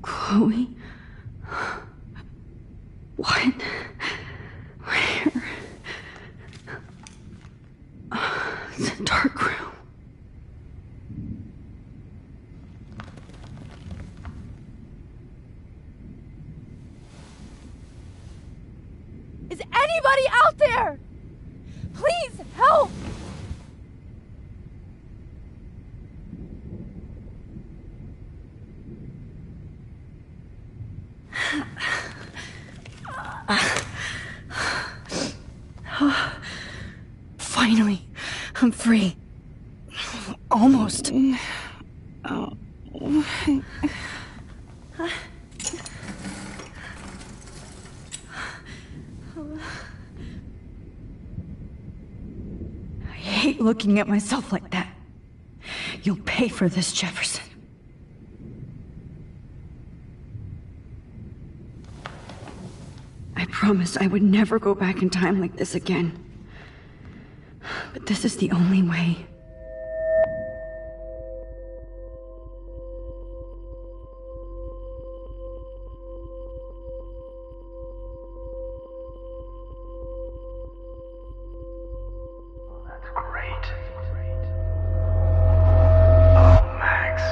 Chloe? What? Where? It's a dark room. Is anybody out there? Please help! Finally, I'm free. Almost. Oh. I hate looking at myself like that. You'll pay for this, Jefferson. I promised I would never go back in time like this again. But this is the only way. That's great. Oh, Max.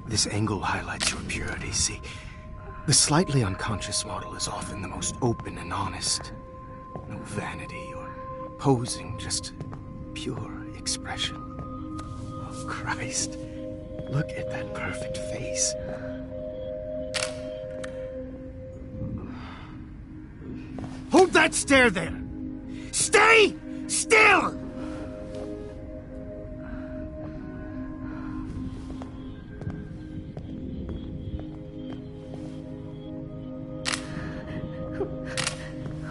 This angle highlights your purity, see? The slightly unconscious model is often the most open and honest. No vanity or posing, just pure expression. Oh, Christ. Look at that perfect face. Hold that stare there! Stay still!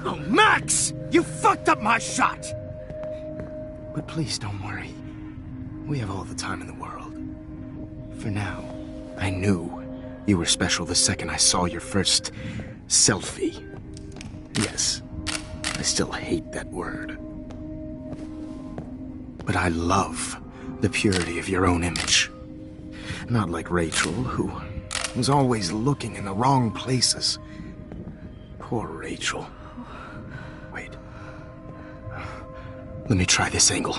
Oh, Max! You fucked up my shot! But please don't worry. We have all the time in the world. For now, I knew you were special the second I saw your first selfie. Yes, I still hate that word. But I love the purity of your own image. Not like Rachel, who was always looking in the wrong places. Poor Rachel. Wait. Let me try this angle.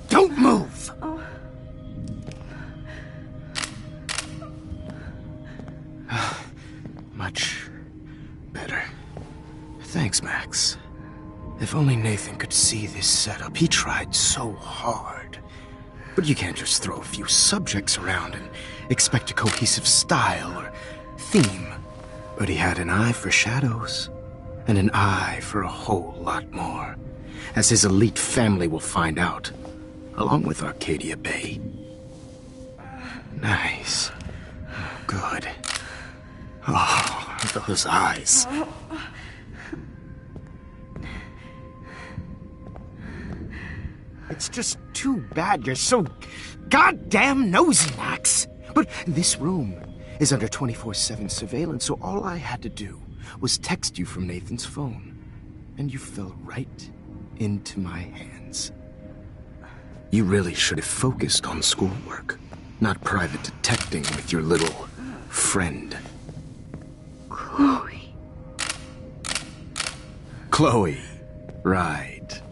Don't move! Much better. Thanks, Max. If only Nathan could see this setup. He tried so hard. But you can't just throw a few subjects around and expect a cohesive style or theme. But he had an eye for shadows, and an eye for a whole lot more, as his elite family will find out, along with Arcadia Bay. Nice. Good. Oh, those eyes. It's just too bad you're so goddamn nosy, Max. But this room is under 24/7 surveillance, so all I had to do was text you from Nathan's phone. And you fell right into my hands. You really should have focused on schoolwork, not private detecting with your little friend. Chloe. Chloe. Right.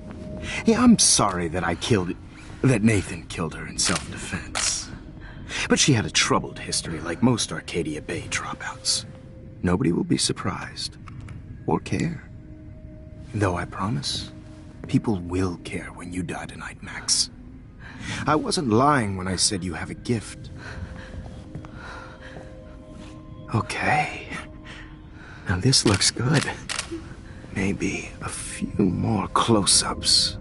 Yeah, I'm sorry that Nathan killed her in self-defense. But she had a troubled history like most Arcadia Bay dropouts. Nobody will be surprised. Or care. Though I promise, people will care when you die tonight, Max. I wasn't lying when I said you have a gift. Okay. Now this looks good. Maybe a few more close-ups.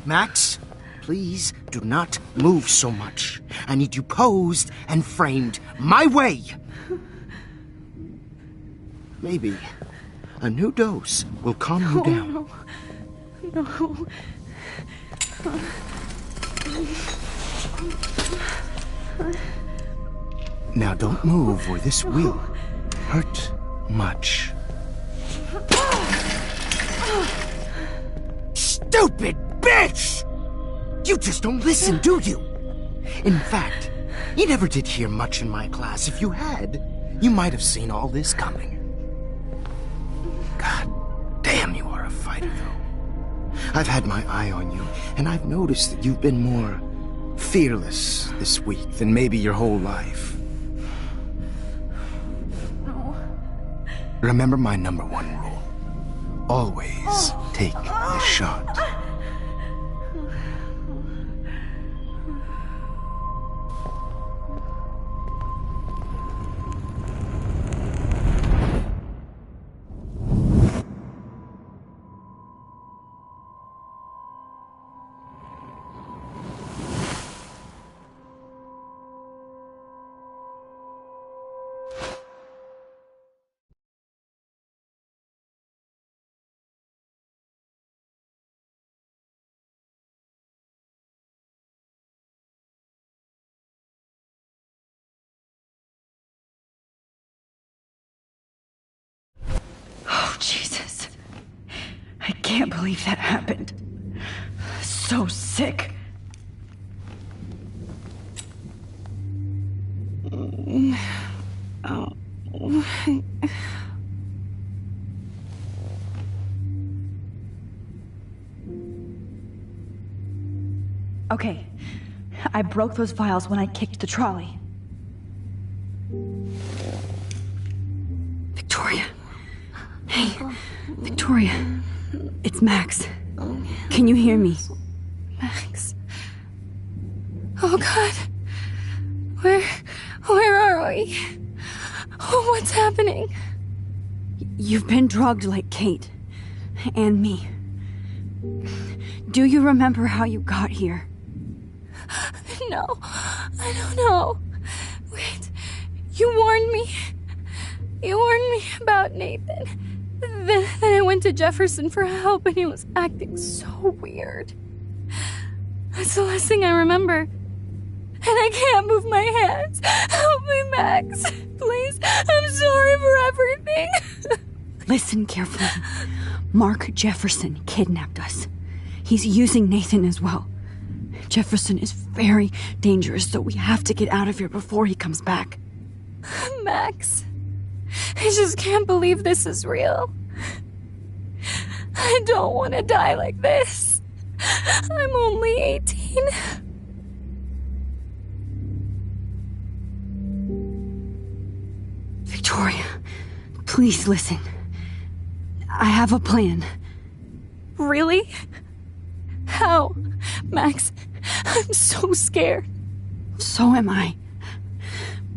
Max, please do not move so much. I need you posed and framed my way. Maybe a new dose will calm you down. No. Now don't move or this will hurt much. Stupid bitch! You just don't listen, do you? In fact, you never did hear much in my class. If you had, you might have seen all this coming. God damn, you are a fighter, though. I've had my eye on you, and I've noticed that you've been more fearless this week than maybe your whole life. No. Remember my #1 rule. Always take the shot. Oh, Jesus. I can't believe that happened. So sick. Okay, I broke those files when I kicked the trolley. Victoria. Hey, Victoria. It's Max. Can you hear me? Max. Oh God. Where are we? Oh, what's happening? You've been drugged like Kate. And me. Do you remember how you got here? No, I don't know. Wait, you warned me. You warned me about Nathan. Then I went to Jefferson for help and he was acting so weird. That's the last thing I remember. And I can't move my hands. Help me, Max. Please, I'm sorry for everything. Listen carefully. Mark Jefferson kidnapped us. He's using Nathan as well. Jefferson is very dangerous, so we have to get out of here before he comes back. Max, I just can't believe this is real. I don't want to die like this. I'm only 18. Victoria, please listen. I have a plan. Really? How? Max, I'm so scared. So am I.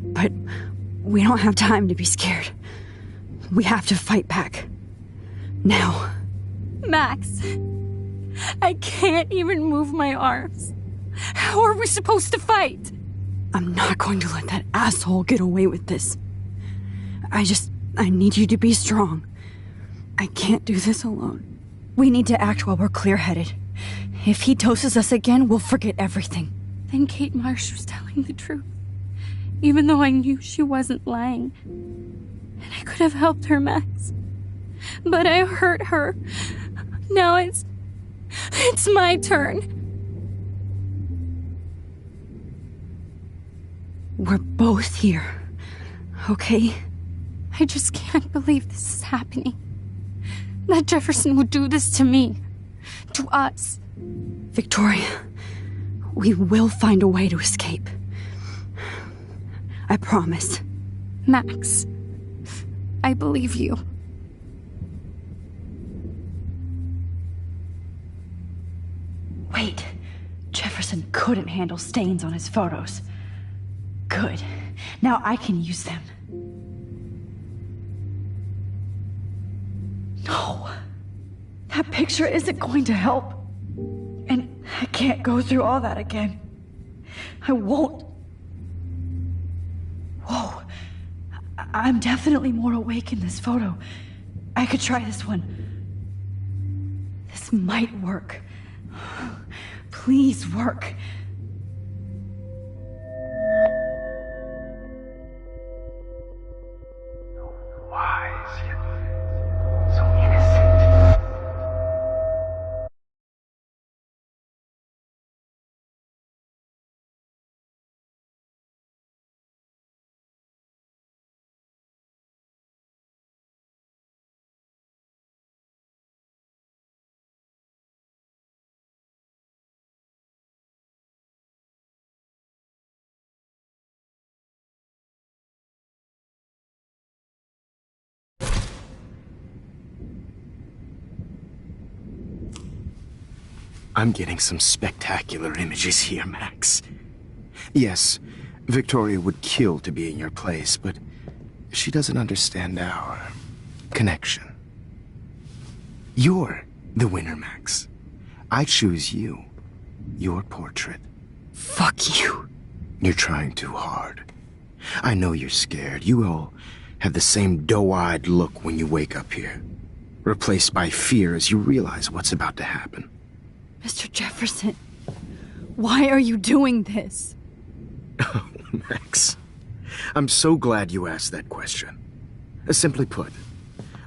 But we don't have time to be scared. We have to fight back. Now. Max, I can't even move my arms. How are we supposed to fight? I'm not going to let that asshole get away with this. I need you to be strong. I can't do this alone. We need to act while we're clear-headed. If he doses us again, we'll forget everything. Then Kate Marsh was telling the truth. Even though I knew she wasn't lying. And I could have helped her, Max. But I hurt her. Now it's my turn. We're both here, okay? I just can't believe this is happening. That Jefferson would do this to me. To us. Victoria, we will find a way to escape. I promise. Max, I believe you. Wait, Jefferson couldn't handle stains on his photos. Good. Now I can use them. No. That picture isn't going to help. And I can't go through all that again. I won't. Whoa. I'm definitely more awake in this photo. I could try this one. This might work. Please work. Wise yet so innocent. I'm getting some spectacular images here, Max. Yes, Victoria would kill to be in your place, but she doesn't understand our connection. You're the winner, Max. I choose you. Your portrait. Fuck you. You're trying too hard. I know you're scared. You all have the same doe-eyed look when you wake up here, replaced by fear as you realize what's about to happen. Mr. Jefferson, why are you doing this? Oh, Max, I'm so glad you asked that question. Simply put,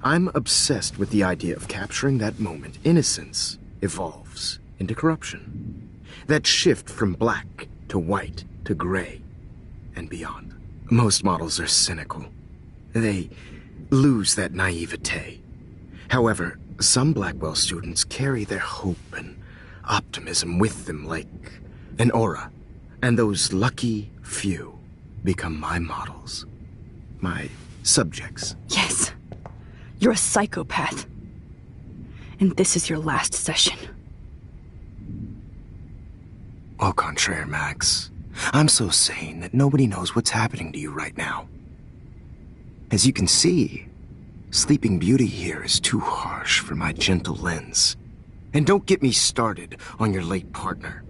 I'm obsessed with the idea of capturing that moment innocence evolves into corruption. That shift from black to white to gray and beyond. Most models are cynical. They lose that naivete. However, some Blackwell students carry their hope and optimism with them like an aura, and those lucky few become my models, my subjects. Yes, you're a psychopath. And this is your last session. Au contraire, Max. I'm so sane that nobody knows what's happening to you right now. As you can see, Sleeping Beauty here is too harsh for my gentle lens. And don't get me started on your late partner.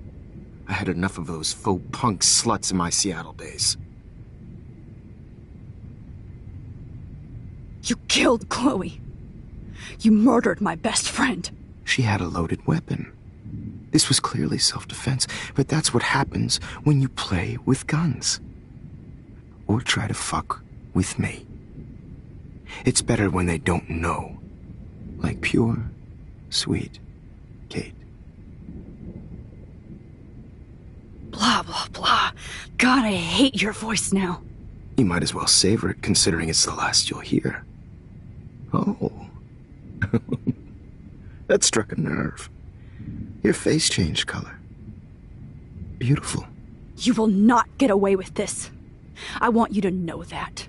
I had enough of those faux punk sluts in my Seattle days. You killed Chloe. You murdered my best friend. She had a loaded weapon. This was clearly self-defense, but that's what happens when you play with guns. Or try to fuck with me. It's better when they don't know. Like pure, sweet Kate. Blah, blah, blah. God, I hate your voice now. You might as well savor it, considering it's the last you'll hear. Oh. That struck a nerve. Your face changed color. Beautiful. You will not get away with this. I want you to know that.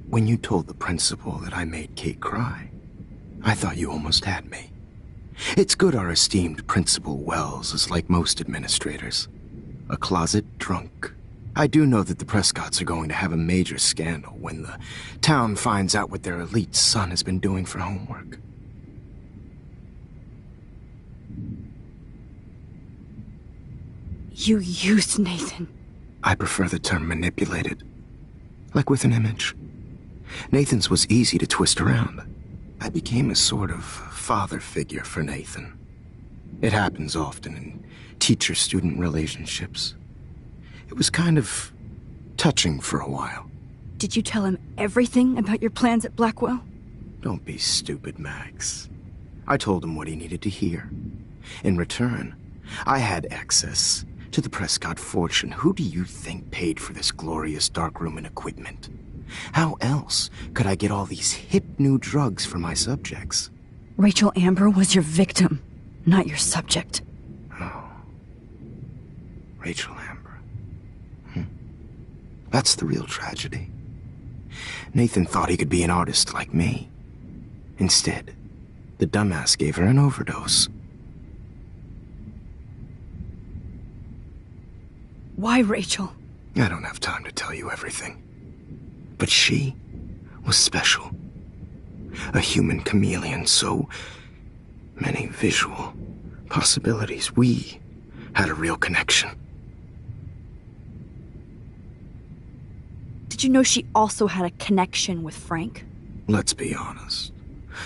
When you told the principal that I made Kate cry, I thought you almost had me. It's good our esteemed Principal Wells is like most administrators. A closet drunk. I do know that the Prescotts are going to have a major scandal when the town finds out what their elite son has been doing for homework. You used Nathan. I prefer the term manipulated. Like with an image. Nathan's was easy to twist around. I became a sort of father figure for Nathan. It happens often in teacher-student relationships. It was kind of touching for a while. Did you tell him everything about your plans at Blackwell? Don't be stupid, Max. I told him what he needed to hear. In return, I had access to the Prescott fortune. Who do you think paid for this glorious darkroom and equipment? How else could I get all these hip new drugs for my subjects? Rachel Amber was your victim, not your subject. Oh. Rachel Amber. That's the real tragedy. Nathan thought he could be an artist like me. Instead, the dumbass gave her an overdose. Why Rachel? I don't have time to tell you everything. But she was special. A human chameleon, so many visual possibilities. We had a real connection. Did you know she also had a connection with Frank? Let's be honest.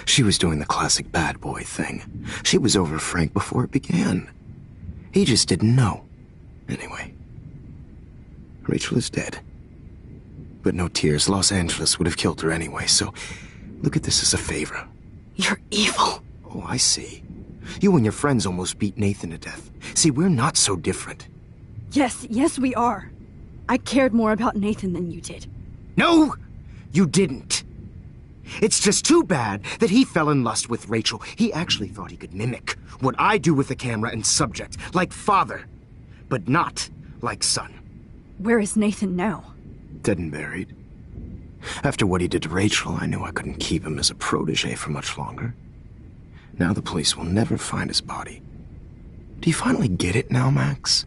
She was doing the classic bad boy thing. She was over Frank before it began. He just didn't know. Anyway, Rachel is dead. But no tears. Los Angeles would have killed her anyway, so look at this as a favor. You're evil. Oh, I see. You and your friends almost beat Nathan to death. See, we're not so different. Yes, we are. I cared more about Nathan than you did. No, you didn't. It's just too bad that he fell in lust with Rachel. He actually thought he could mimic what I do with the camera and subject, like father, but not like son. Where is Nathan now? Dead and buried. After what he did to Rachel, I knew I couldn't keep him as a protege for much longer. Now the police will never find his body. Do you finally get it now, Max?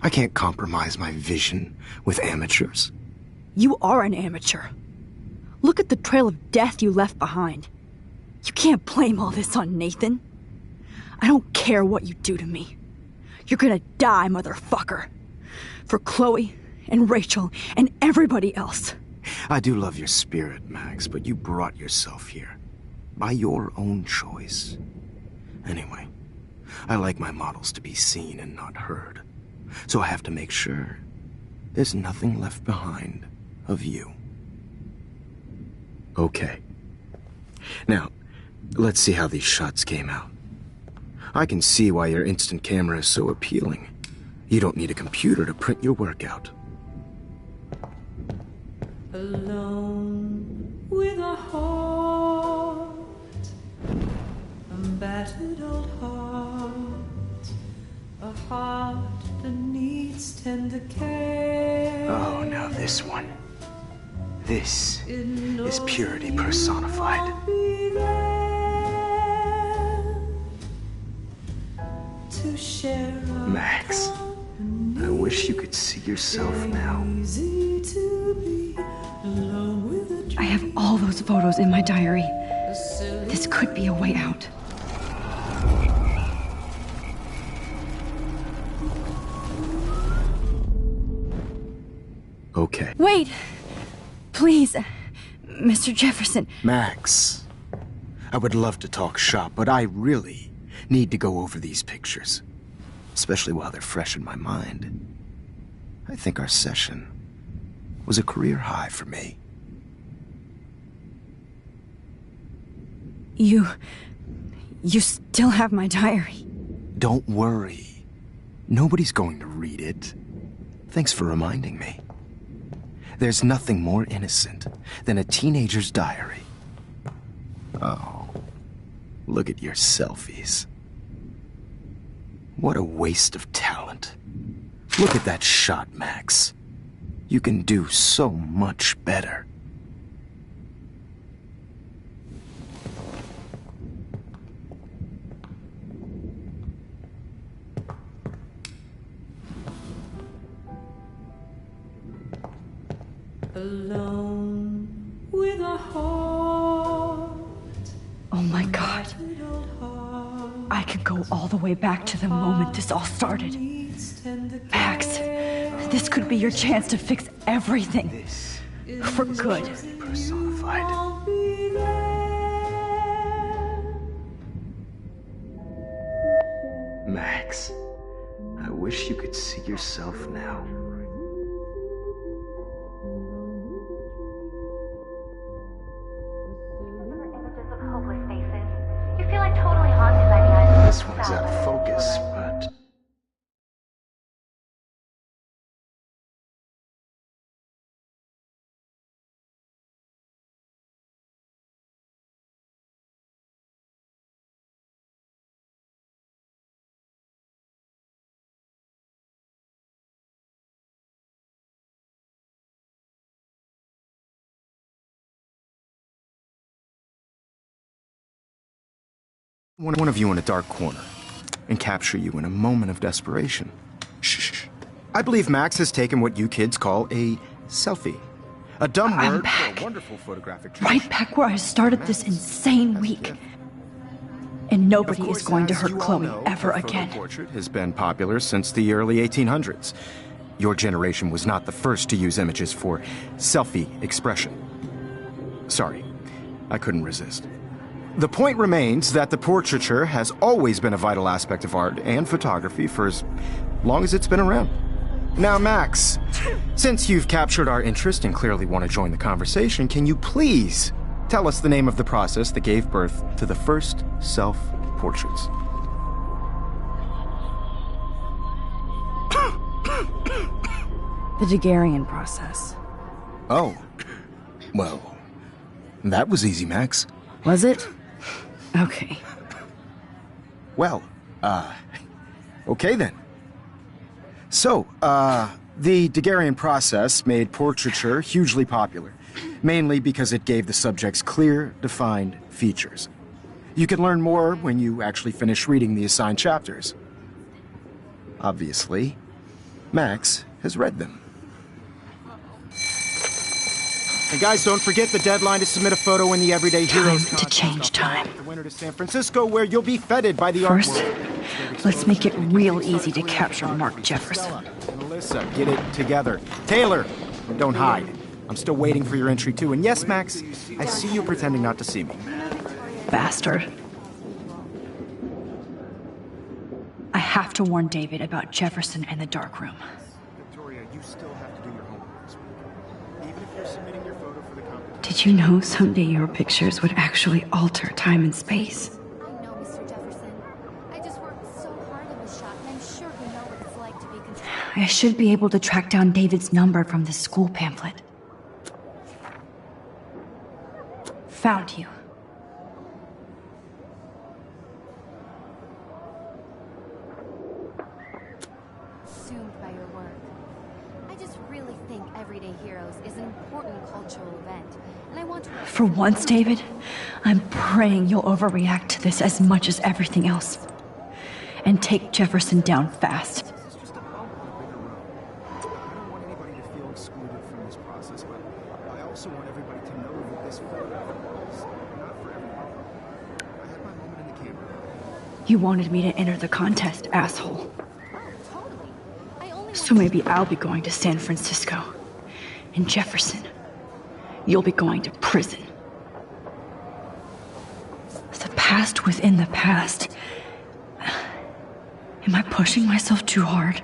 I can't compromise my vision with amateurs. You are an amateur. Look at the trail of death you left behind. You can't blame all this on Nathan. I don't care what you do to me. You're gonna die, motherfucker. For Chloe and Rachel and everybody else. I do love your spirit, Max, but you brought yourself here. By your own choice. Anyway, I like my models to be seen and not heard. So I have to make sure there's nothing left behind of you. Okay. Now, let's see how these shots came out. I can see why your instant camera is so appealing. You don't need a computer to print your work out. Alone with a heart, a battered old heart, a heart that needs tender care. Oh, now this one. This is purity personified. To share Max, I wish you could see yourself now. Easy to be alone with a I have all those photos in my diary. This could be a way out. Okay. Wait! Please, Mr. Jefferson. Max, I would love to talk shop, but I really need to go over these pictures, especially while they're fresh in my mind. I think our session was a career high for me. You still have my diary. Don't worry. Nobody's going to read it. Thanks for reminding me. There's nothing more innocent than a teenager's diary. Oh, look at your selfies. What a waste of talent. Look at that shot, Max. You can do so much better. alone with a heart. Oh my God. I can go all the way back to the moment this all started. Max, this could be your chance to fix everything. This For good. personified. Max, I wish you could see yourself now. Images of hopeless faces. You feel like totally haunted by the idea. This one's out of focus, but... one of you in a dark corner and capture you in a moment of desperation. Shh. I believe Max has taken what you kids call a selfie. A dumb I'm word back. for a wonderful photographic Right back where I started this insane week. And nobody is going to hurt Chloe ever again. Portrait has been popular since the early 1800s. Your generation was not the first to use images for selfie expression. Sorry, I couldn't resist. The point remains that the portraiture has always been a vital aspect of art and photography for as long as it's been around. Now, Max, since you've captured our interest and clearly want to join the conversation, can you please tell us the name of the process that gave birth to the first self-portraits? The Daguerrean process. Oh, well, that was easy, Max. Was it? Okay. Well, okay then. So, the Daguerrean process made portraiture hugely popular, mainly because it gave the subjects clear, defined features. You can learn more when you actually finish reading the assigned chapters. Obviously, Max has read them. And guys, don't forget the deadline to submit a photo in the Everyday Heroes Time to change time. The winner to San Francisco, where you'll be feted by the art First, world. let's make it real easy to capture Mark Jefferson. And Alyssa, get it together. Taylor, don't hide. I'm still waiting for your entry too. And yes, Max, I see you pretending not to see me. Bastard. I have to warn David about Jefferson and the dark room. Victoria, you still have to do your homework this week. Even if you're submitting your photo for the competition. Did you know someday your pictures would actually alter time and space? I know, Mr. Jefferson. I just worked so hard on this shot, and I'm sure you know what it's like to be controlled. I should be able to track down David's number from the school pamphlet. Found you. Consumed by your work. I just really think Everyday Heroes is an important cultural event, and I want to... For once, David, I'm praying you'll overreact to this as much as everything else. And take Jefferson down fast. This is just a bump. You wanted me to enter the contest, asshole. Totally. I only So maybe I'll be going to San Francisco. And Jefferson, you'll be going to prison. The past within the past. Am I pushing myself too hard?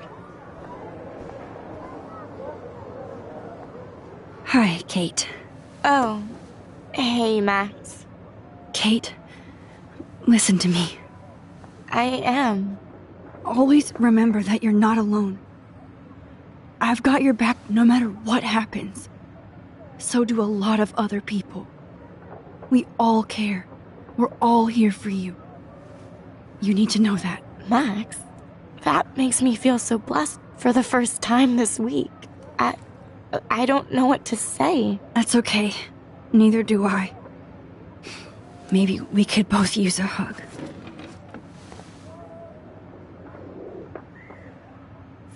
Hi, Kate. Oh, hey, Max. Kate, listen to me. I am. Always remember that you're not alone. I've got your back no matter what happens. So do a lot of other people. We all care. We're all here for you. You need to know that. Max, that makes me feel so blessed for the first time this week. I don't know what to say. That's okay. Neither do I. Maybe we could both use a hug.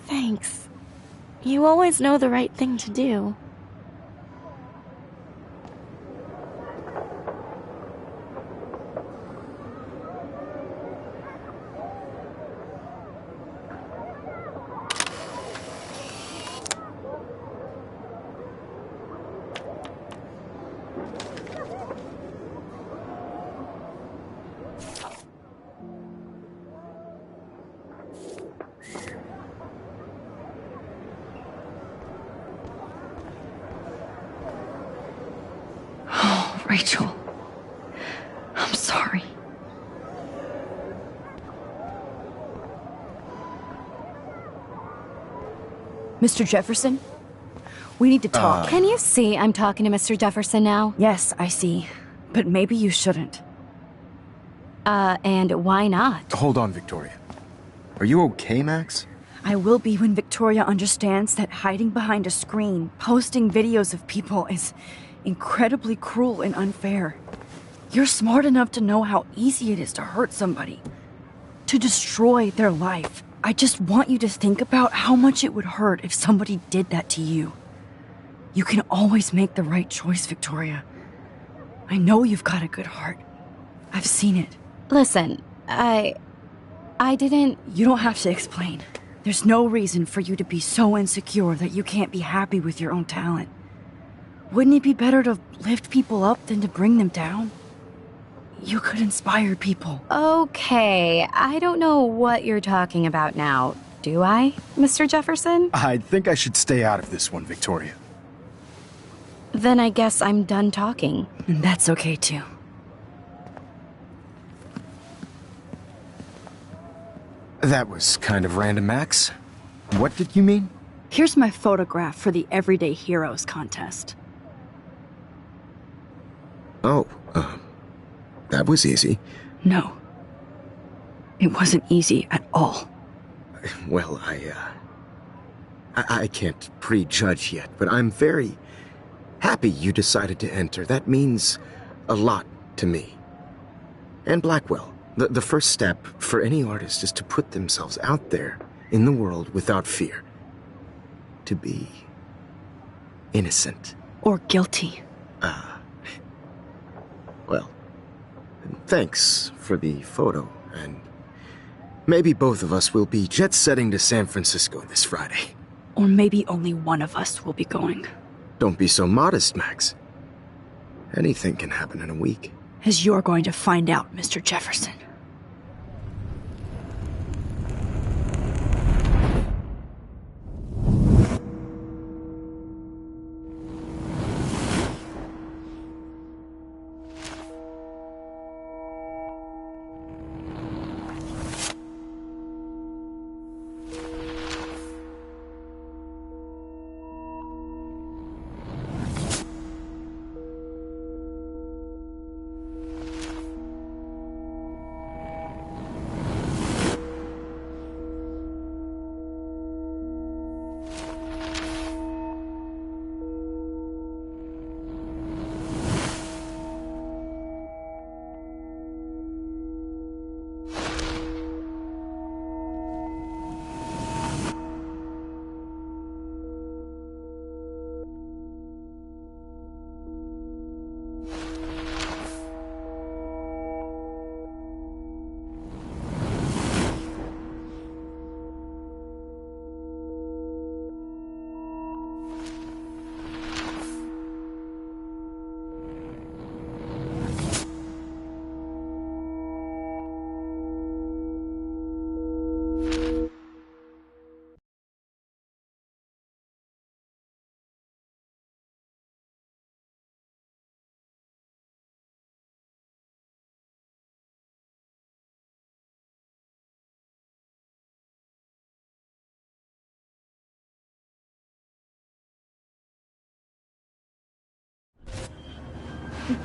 Thanks. You always know the right thing to do. Rachel, I'm sorry. Mr. Jefferson, we need to talk. Can you see I'm talking to Mr. Jefferson now? Yes, I see. But maybe you shouldn't. And why not? Hold on, Victoria. Are you okay, Max? I will be when Victoria understands that hiding behind a screen, posting videos of people is incredibly cruel and unfair. You're smart enough to know how easy it is to hurt somebody, to destroy their life. I just want you to think about how much it would hurt if somebody did that to you. You can always make the right choice, Victoria. I know you've got a good heart. I've seen it. Listen, I didn't... You don't have to explain. There's no reason for you to be so insecure that you can't be happy with your own talent. Wouldn't it be better to lift people up than to bring them down? You could inspire people. Okay, I don't know what you're talking about now, do I, Mr. Jefferson? I think I should stay out of this one, Victoria. Then I guess I'm done talking. And that's okay too. That was kind of random, Max. What did you mean? Here's my photograph for the Everyday Heroes contest. Oh, that was easy. No. It wasn't easy at all. Well, I can't prejudge yet, but I'm very happy you decided to enter. That means a lot to me. And Blackwell. The first step for any artist is to put themselves out there in the world without fear. To be innocent. Or guilty. Well, thanks for the photo, and maybe both of us will be jet-setting to San Francisco this Friday. Or maybe only one of us will be going. Don't be so modest, Max. Anything can happen in a week. As you're going to find out, Mr. Jefferson.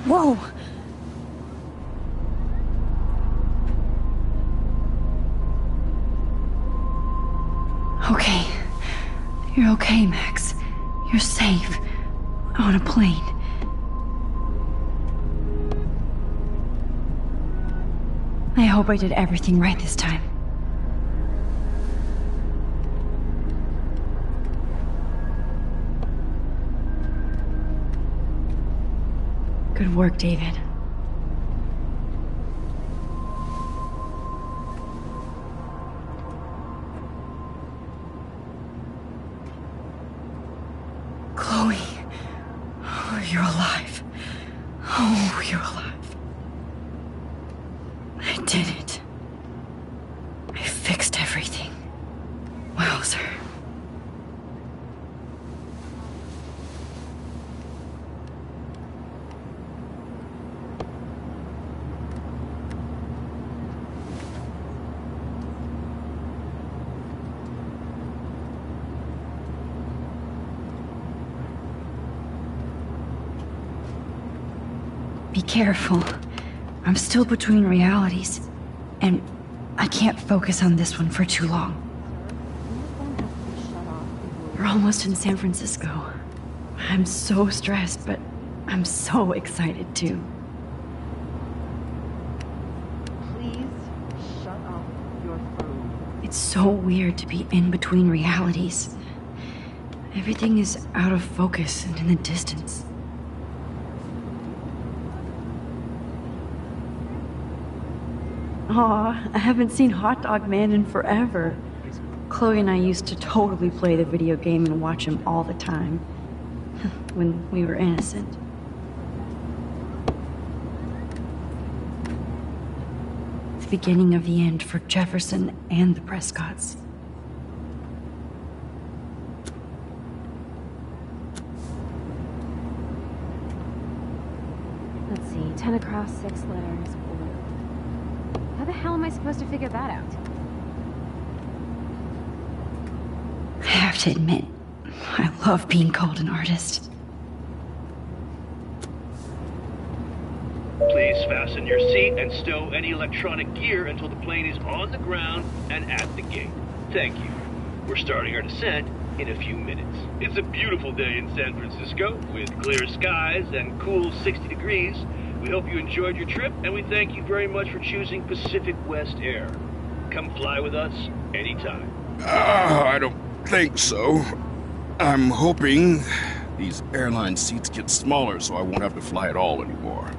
Whoa! Okay. You're okay, Max. You're safe. On a plane. I hope I did everything right this time. Good work, David. Chloe. Oh, you're alive. Oh, you're alive. I did it. I fixed everything. Wowzer. Be careful. I'm still between realities, and I can't focus on this one for too long. We're almost in San Francisco. I'm so stressed, but I'm so excited too. Please shut off your phone. It's so weird to be in between realities. Everything is out of focus and in the distance. Aw, I haven't seen Hot Dog Man in forever. Chloe and I used to totally play the video game and watch him all the time. When we were innocent. The beginning of the end for Jefferson and the Prescotts. Let's see, 10 across, 6 letters, blue. How the hell am I supposed to figure that out? I have to admit, I love being called an artist. Please fasten your seat and stow any electronic gear until the plane is on the ground and at the gate. Thank you. We're starting our descent in a few minutes. It's a beautiful day in San Francisco with clear skies and cool 60 degrees. We hope you enjoyed your trip, and we thank you very much for choosing Pacific West Air. Come fly with us anytime. I don't think so. I'm hoping these airline seats get smaller so I won't have to fly at all anymore.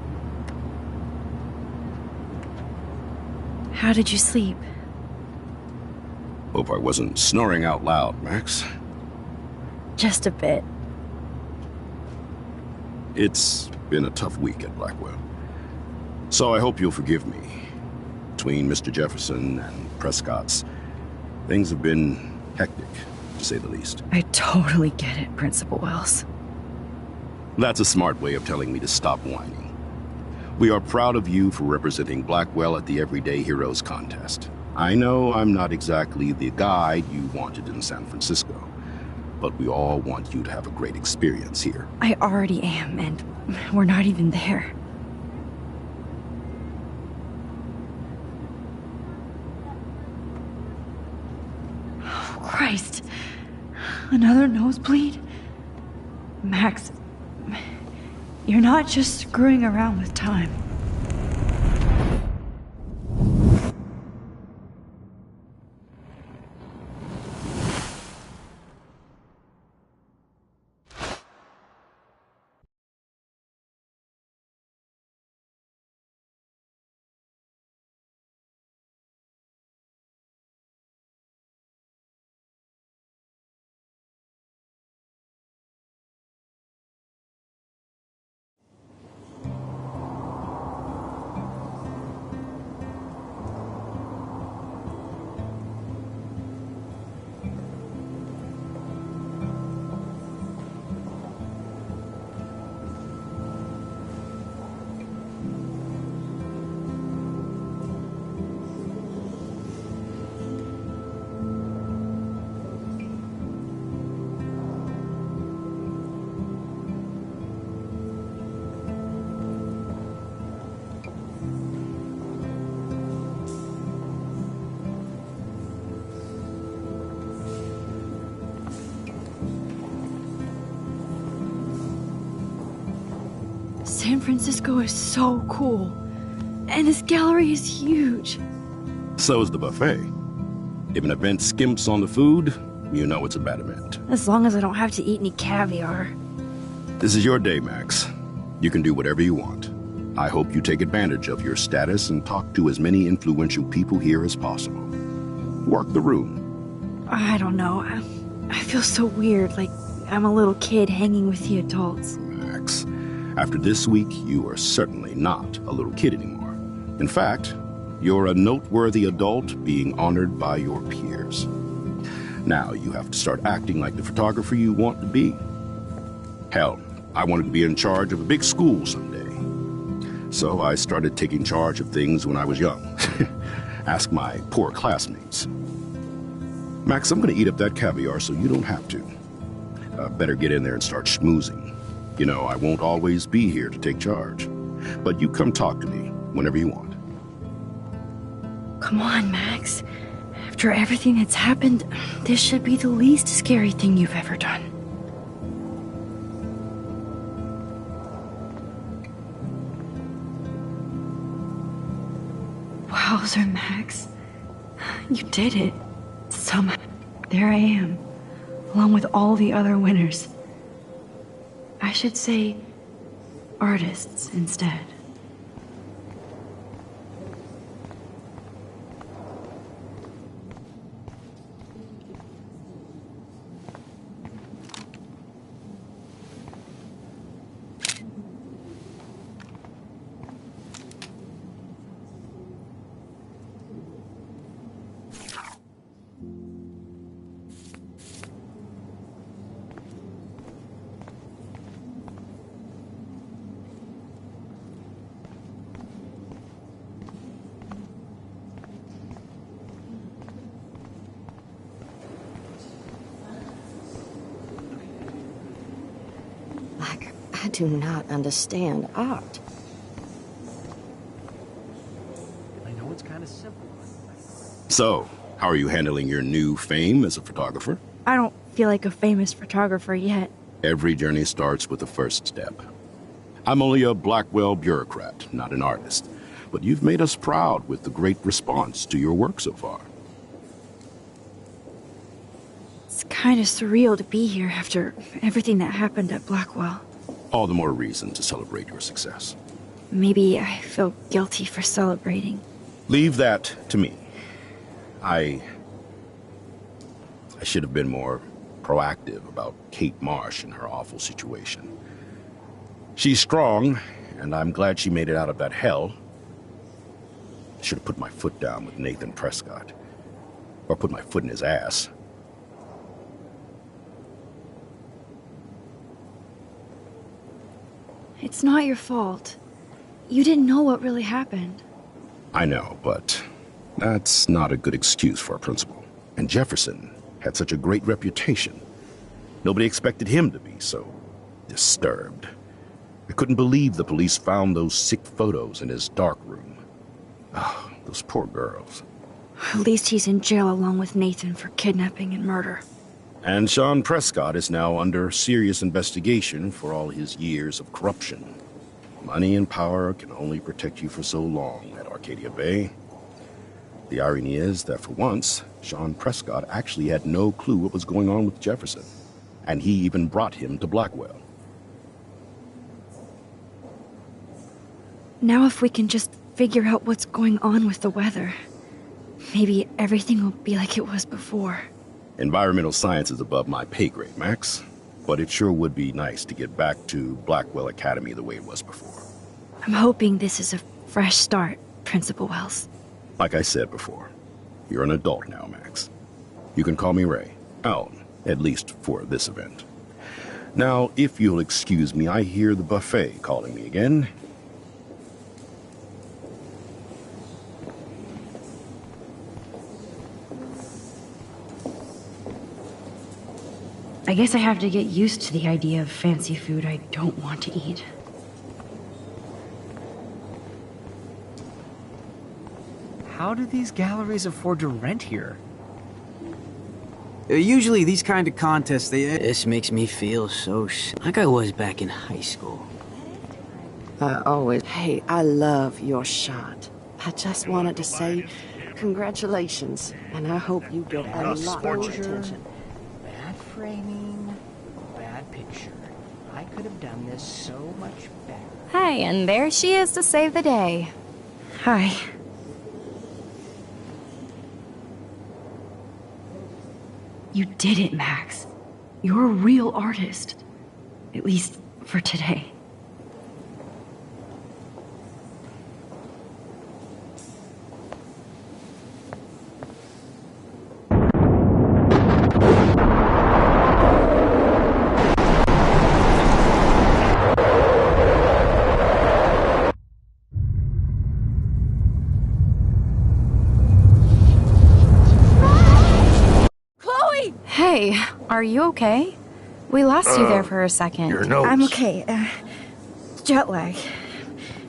How did you sleep? Hope I wasn't snoring out loud, Max. Just a bit. It's been a tough week at Blackwell. So I hope you'll forgive me. Between Mr. Jefferson and Prescott's, things have been hectic, to say the least. I totally get it, Principal Wells. That's a smart way of telling me to stop whining. We are proud of you for representing Blackwell at the Everyday Heroes contest. I know I'm not exactly the guide you wanted in San Francisco, but we all want you to have a great experience here. I already am, and we're not even there. Oh, Christ. Another nosebleed? Max, you're not just screwing around with time. San Francisco is so cool. And this gallery is huge. So is the buffet. If an event skimps on the food, you know it's a bad event. As long as I don't have to eat any caviar. This is your day, Max. You can do whatever you want. I hope you take advantage of your status and talk to as many influential people here as possible. Work the room. I don't know. I feel so weird, like I'm a little kid hanging with the adults. Max, after this week, you are certainly not a little kid anymore. In fact, you're a noteworthy adult being honored by your peers. Now you have to start acting like the photographer you want to be. Hell, I wanted to be in charge of a big school someday. So I started taking charge of things when I was young. Ask my poor classmates. Max, I'm gonna eat up that caviar so you don't have to. Better get in there and start schmoozing. You know, I won't always be here to take charge. But you come talk to me whenever you want. Come on, Max. After everything that's happened, this should be the least scary thing you've ever done. Wowzer, Max. You did it. Somehow. There I am, along with all the other winners. I should say artists instead. I do not understand art. I know it's kind of simple. So, how are you handling your new fame as a photographer? I don't feel like a famous photographer yet. Every journey starts with the first step. I'm only a Blackwell bureaucrat, not an artist. But you've made us proud with the great response to your work so far. It's kind of surreal to be here after everything that happened at Blackwell. All the more reason to celebrate your success. Maybe I feel guilty for celebrating. Leave that to me. I should have been more proactive about Kate Marsh and her awful situation. She's strong, and I'm glad she made it out of that hell. I should have put my foot down with Nathan Prescott. Or put my foot in his ass. It's not your fault. You didn't know what really happened. I know, but that's not a good excuse for a principal. And Jefferson had such a great reputation. Nobody expected him to be so disturbed. I couldn't believe the police found those sick photos in his dark room. Oh, those poor girls. At least he's in jail along with Nathan for kidnapping and murder. And Sean Prescott is now under serious investigation for all his years of corruption. Money and power can only protect you for so long at Arcadia Bay. The irony is that for once, Sean Prescott actually had no clue what was going on with Jefferson. And he even brought him to Blackwell. Now if we can just figure out what's going on with the weather, maybe everything will be like it was before. Environmental science is above my pay grade, Max. But it sure would be nice to get back to Blackwell Academy the way it was before. I'm hoping this is a fresh start, Principal Wells. Like I said before, you're an adult now, Max. You can call me Ray. Alan, at least for this event. Now, if you'll excuse me, I hear the buffet calling me again. I guess I have to get used to the idea of fancy food I don't want to eat. How do these galleries afford to rent here? Usually these kind of contests, This makes me feel so like I was back in high school. Hey, I love your shot. I just wanted to say congratulations, and I hope you get a lot more attention. Bad framing, bad picture. I could have done this so much better. Hi, and there she is to save the day. Hi. You did it, Max. You're a real artist. At least for today. Hey, are you okay? We lost you there for a second. Your nose. I'm okay. Jet lag.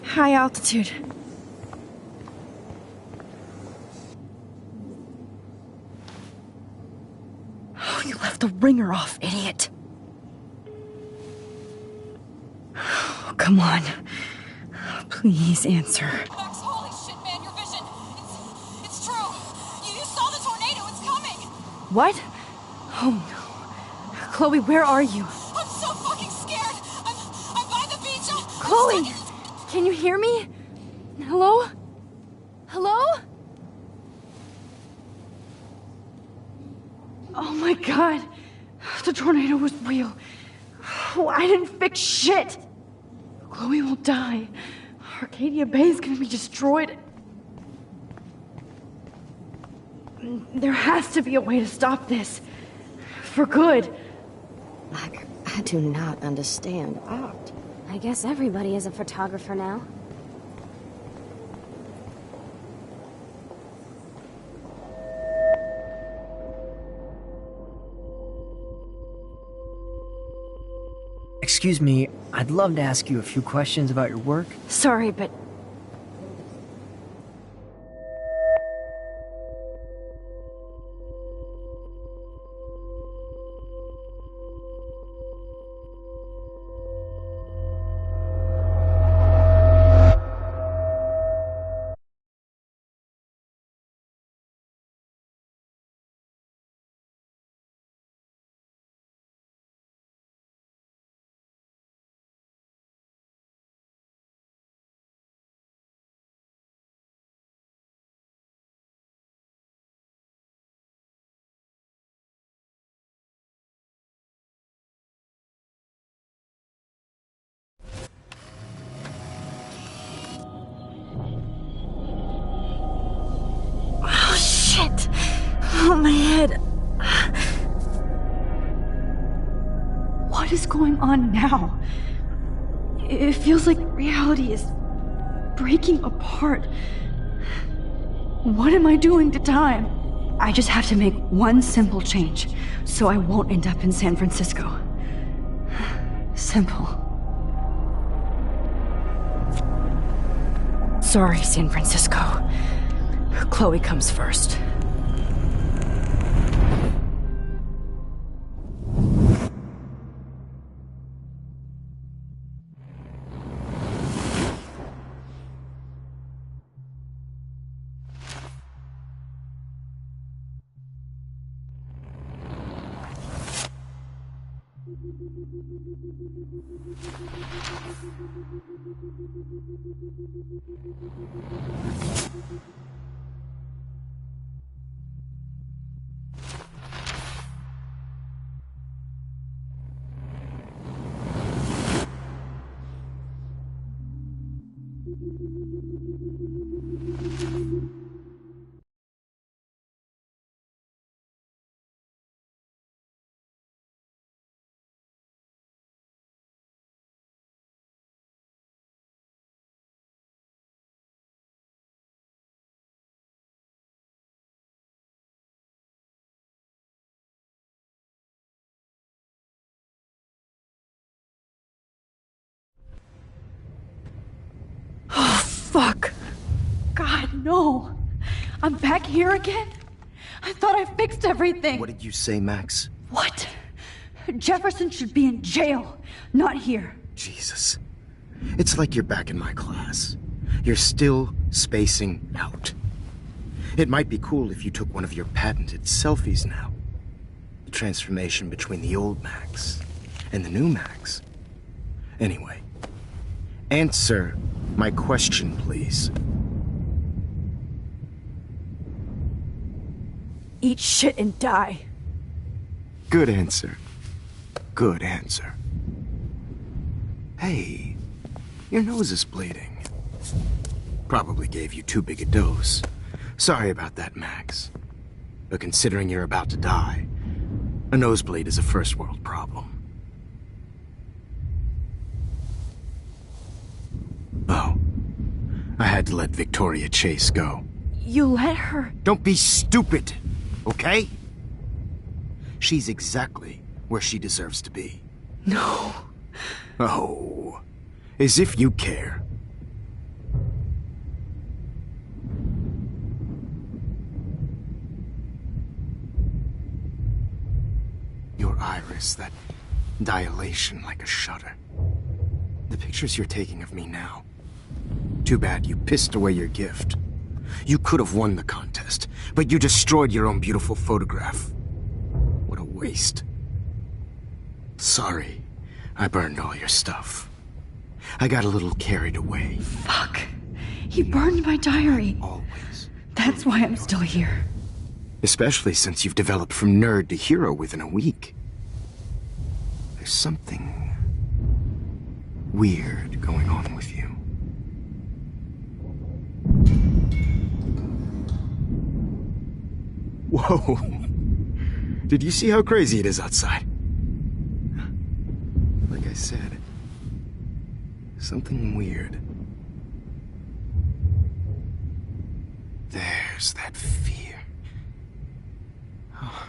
High altitude. Oh, you left the ringer off, idiot. Oh, come on. Please answer. Max, holy shit, man, your vision. It's true. You saw the tornado. It's coming. What? Oh no. Chloe, where are you? I'm so fucking scared. I'm by the beach. Chloe! Can you hear me? Hello? Hello? Oh my god. The tornado was real. Oh, I didn't fix shit. Chloe will die. Arcadia Bay is gonna be destroyed. There has to be a way to stop this. For good. I do not understand art. I guess everybody is a photographer now. Excuse me, I'd love to ask you a few questions about your work. Sorry, but... Oh, shit! Oh, my head. What is going on now? It feels like reality is breaking apart. What am I doing to time? I just have to make one simple change, so I won't end up in San Francisco. Simple. Sorry, San Francisco. Chloe comes first. Fuck. God, no. I'm back here again? I thought I fixed everything. What did you say, Max? What? Jefferson should be in jail, not here. Jesus. It's like you're back in my class. You're still spacing out. It might be cool if you took one of your patented selfies now. The transformation between the old Max and the new Max. Anyway, answer my question, please. Eat shit and die. Good answer. Good answer. Hey, your nose is bleeding. Probably gave you too big a dose. Sorry about that, Max. But considering you're about to die, a nosebleed is a first world problem. Oh, I had to let Victoria Chase go. You let her? Don't be stupid, okay? She's exactly where she deserves to be. No. Oh, as if you care. Your iris, that dilation like a shutter. The pictures you're taking of me now. Too bad you pissed away your gift. You could have won the contest, but you destroyed your own beautiful photograph. What a waste. Sorry, I burned all your stuff. I got a little carried away. Fuck. He burned my diary. Always. That's why I'm still here. Especially since you've developed from nerd to hero within a week. There's something weird going on with you. Whoa! Did you see how crazy it is outside? Like I said, something weird. There's that fear. Oh,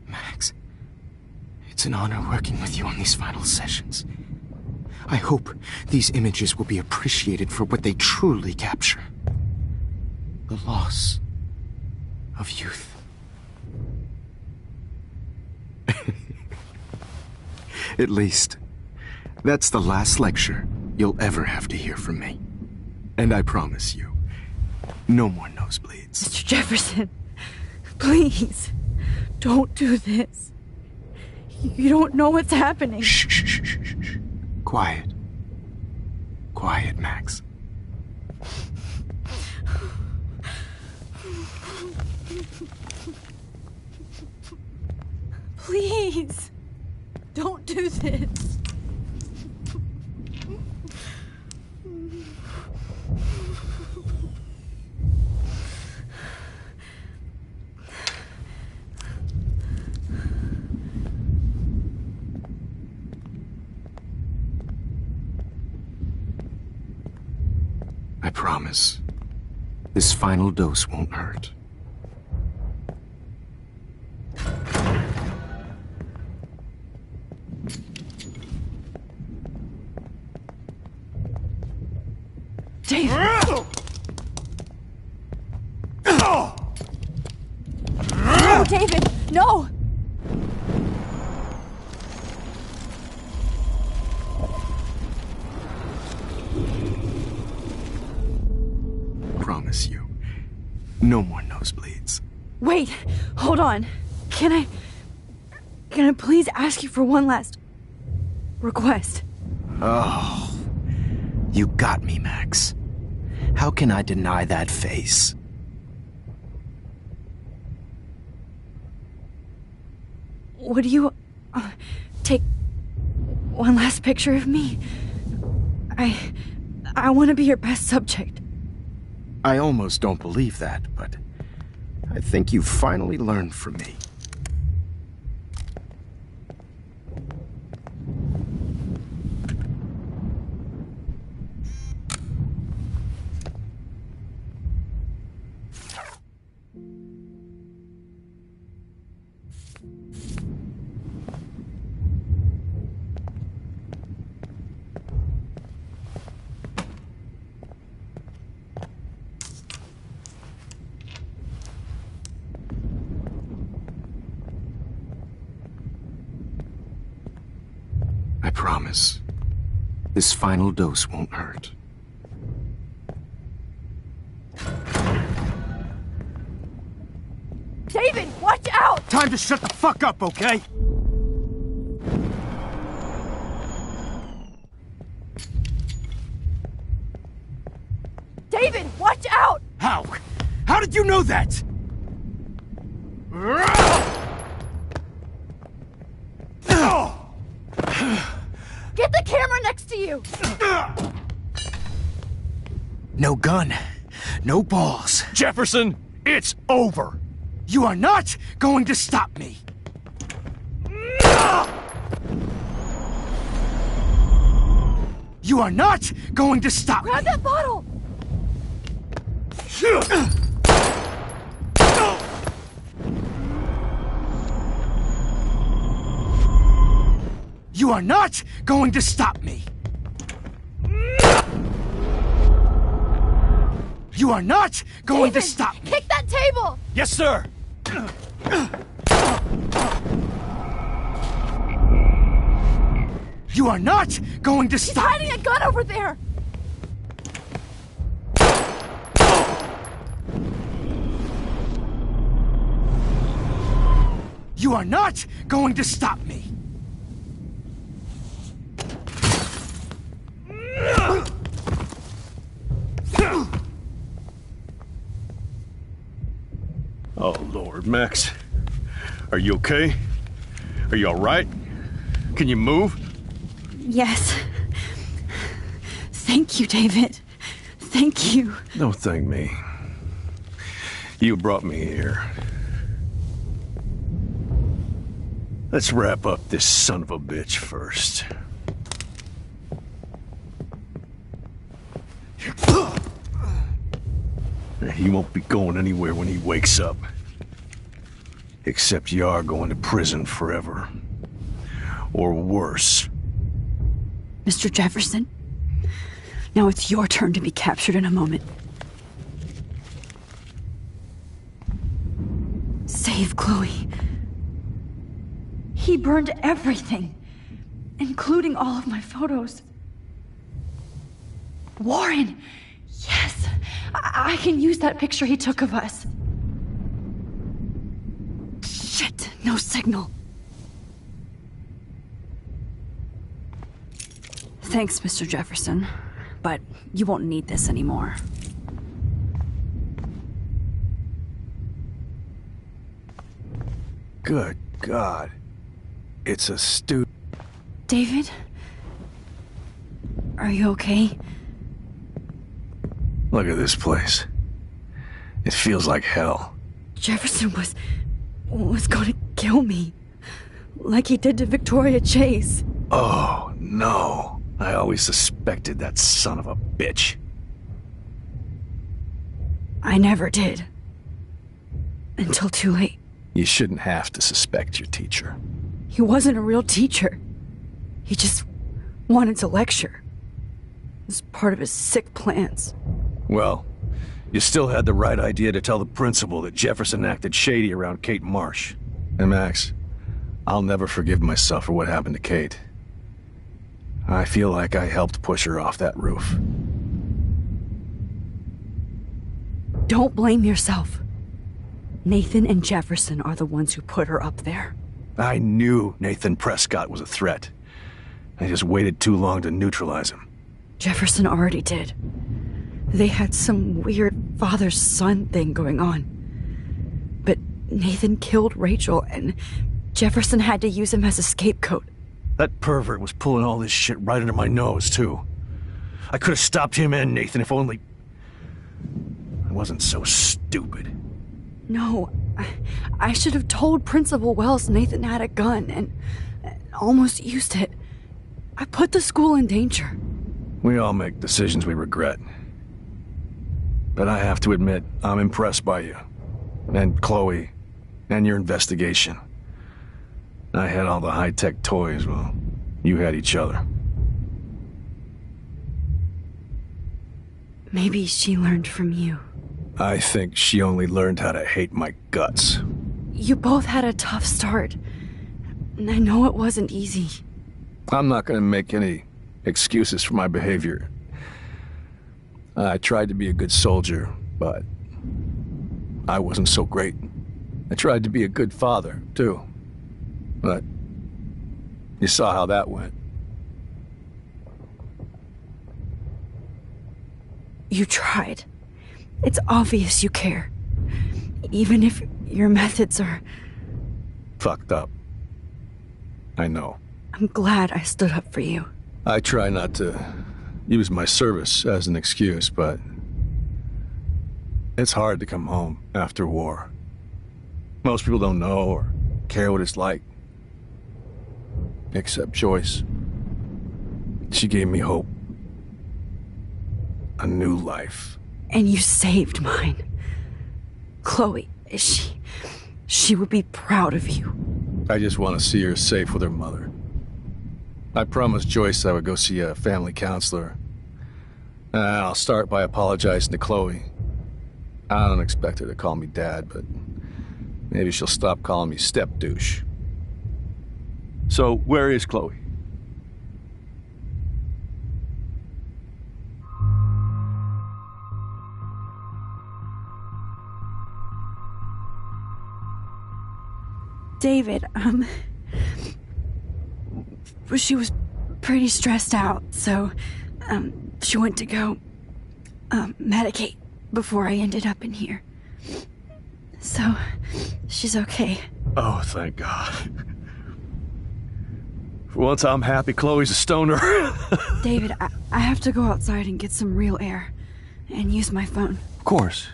Max, it's an honor working with you on these final sessions. I hope these images will be appreciated for what they truly capture. The loss of youth. At least, that's the last lecture you'll ever have to hear from me. And I promise you, no more nosebleeds. Mr. Jefferson, please, don't do this. You don't know what's happening. Shh, shh, shh, shh, shh. Quiet. Quiet, Max. Please, don't do this. I promise, this final dose won't hurt. David! No, David! No! Promise you, no more nosebleeds. Wait, hold on. Can I please ask you for one last request? Oh, you got me, Max. How can I deny that face? Would you take one last picture of me? I want to be your best subject. I almost don't believe that, but I think you finally learned from me. I promise, This final dose won't hurt. David, watch out! Time to shut the fuck up, okay? David, watch out! How? How did you know that? Get the camera next to you! No gun. No balls. Jefferson, it's over. You are not going to stop me. You are not going to stop Grab me. that bottle! You are not going to stop me. You are not going to stop me. Kick that table! Yes, sir. You are not going to He's stop hiding a gun over there! You are not going to stop me. Oh, Lord, Max. Are you okay? Are you all right? Can you move? Yes. Thank you, David. Thank you. Don't thank me. You brought me here. Let's wrap up this son of a bitch first. He won't be going anywhere when he wakes up. Except you are going to prison forever. Or worse. Mr. Jefferson, now it's your turn to be captured in a moment. Save Chloe. He burned everything, including all of my photos. Warren! Yes! I can use that picture he took of us. Shit, no signal. Thanks, Mr. Jefferson, but you won't need this anymore. Good God. It's a David? Are you okay? Look at this place. It feels like hell. Jefferson was going to kill me. Like he did to Victoria Chase. Oh, no. I always suspected that son of a bitch. I never did. Until too late. You shouldn't have to suspect your teacher. He wasn't a real teacher. He just wanted to lecture. It was part of his sick plans. Well, you still had the right idea to tell the principal that Jefferson acted shady around Kate Marsh. And Max, I'll never forgive myself for what happened to Kate. I feel like I helped push her off that roof. Don't blame yourself. Nathan and Jefferson are the ones who put her up there. I knew Nathan Prescott was a threat. I just waited too long to neutralize him. Jefferson already did. They had some weird father-son thing going on. But Nathan killed Rachel, and Jefferson had to use him as a scapegoat. That pervert was pulling all this shit right under my nose, too. I could have stopped him and Nathan if only... I wasn't so stupid. No, I should have told Principal Wells Nathan had a gun and almost used it. I put the school in danger. We all make decisions we regret. But I have to admit, I'm impressed by you. And Chloe. And your investigation. I had all the high-tech toys, well, you had each other. Maybe she learned from you. I think she only learned how to hate my guts. You both had a tough start. And I know it wasn't easy. I'm not gonna make any excuses for my behavior. I tried to be a good soldier, but I wasn't so great. I tried to be a good father, too. But you saw how that went. You tried. It's obvious you care. Even if your methods are... fucked up. I know. I'm glad I stood up for you. I try not to use my service as an excuse, but it's hard to come home after war. Most people don't know or care what it's like. Except Joyce. She gave me hope. A new life. And you saved mine. Chloe, she would be proud of you. I just want to see her safe with her mother. I promised Joyce I would go see a family counselor. And I'll start by apologizing to Chloe. I don't expect her to call me Dad, but maybe she'll stop calling me step-douche. So, where is Chloe? David, she was pretty stressed out, so, she went to go, medicate before I ended up in here. So, she's okay. Oh, thank God. For once, I'm happy Chloe's a stoner. David, I have to go outside and get some real air, and use my phone. Of course.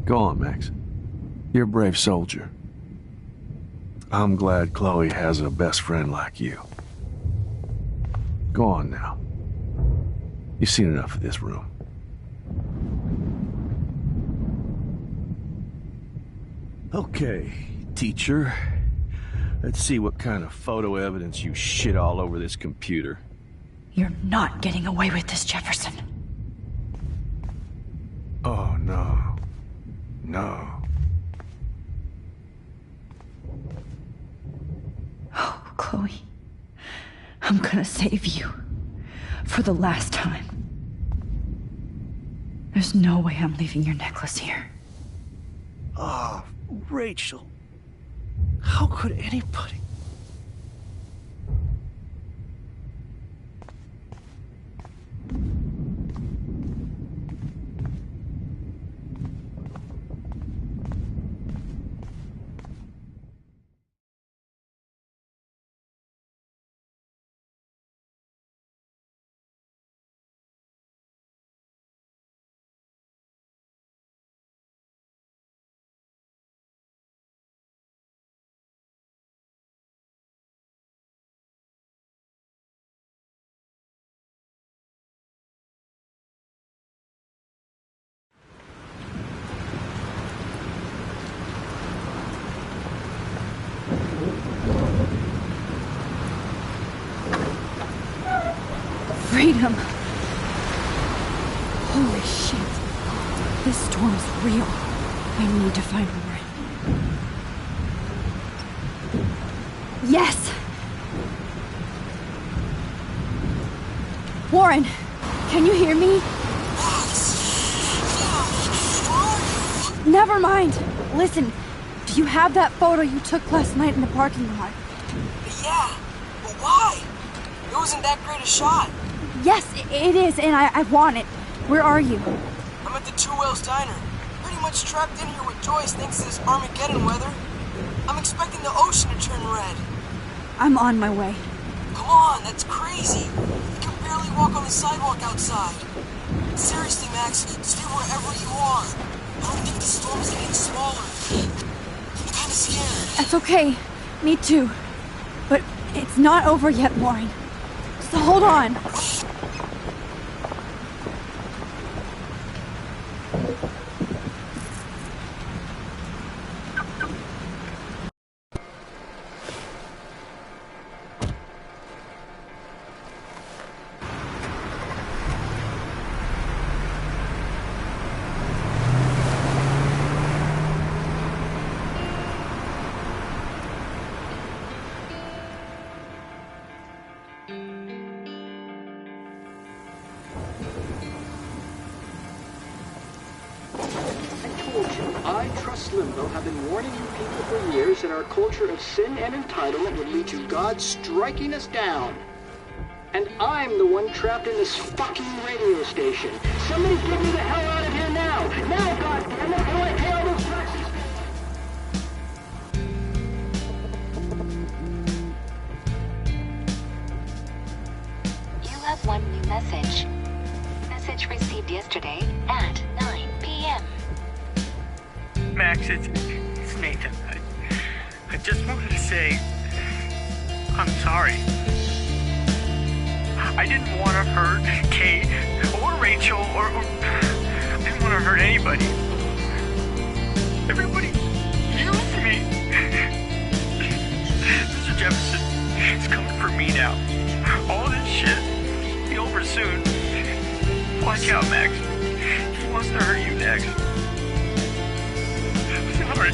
Go on, Max. You're a brave soldier. I'm glad Chloe has a best friend like you. Go on now. You've seen enough of this room. Okay, teacher. Let's see what kind of photo evidence you shit all over this computer. You're not getting away with this, Jefferson. Oh, no. No. Oh, Chloe. I'm gonna save you. For the last time. There's no way I'm leaving your necklace here. Oh, Rachel. How could anybody... Freedom! Holy shit. This storm's real. I need to find Warren. Yes! Warren, can you hear me? Never mind. Listen, do you have that photo you took last night in the parking lot? Yeah, but why? It wasn't that great a shot. Yes, it is, and I want it. Where are you? I'm at the Two Whales Diner. Pretty much trapped in here with Joyce thanks to this Armageddon weather. I'm expecting the ocean to turn red. I'm on my way. Come on, that's crazy. You can barely walk on the sidewalk outside. Seriously, Max, stay wherever you are. I don't think the storm is getting smaller. I'm kind of scared. That's okay. Me too. But it's not over yet, Warren. So hold on. I Trust Limbo have been warning you people for years that our culture of sin and entitlement would lead to God striking us down. And I'm the one trapped in this fucking radio station. Somebody get me the hell out of here now! Now, goddammit, before I pay all those taxes! You have one new message. Message received yesterday at 9 p.m. Max, it's Nathan. I just wanted to say I'm sorry. I didn't want to hurt Kate or Rachel or I didn't want to hurt anybody. Everybody used me. Mr. Jefferson is coming for me now. All this shit will be over soon. Watch out, Max. He wants to hurt you next. Sorry.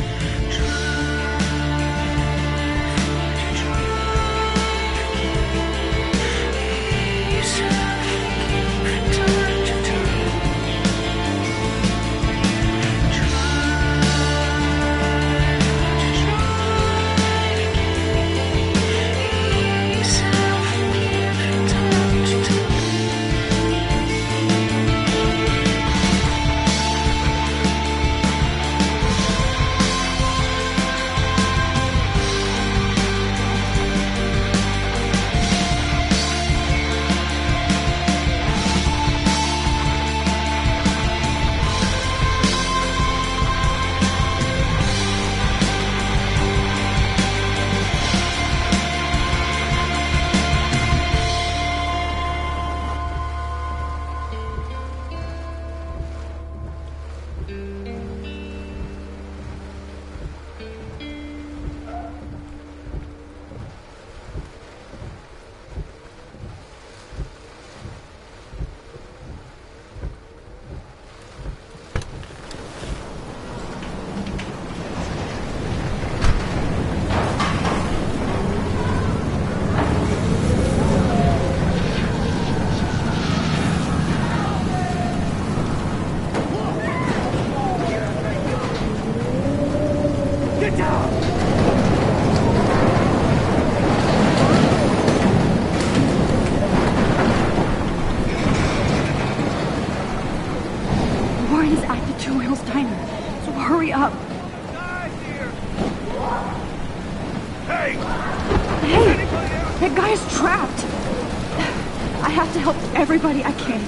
Everybody I can.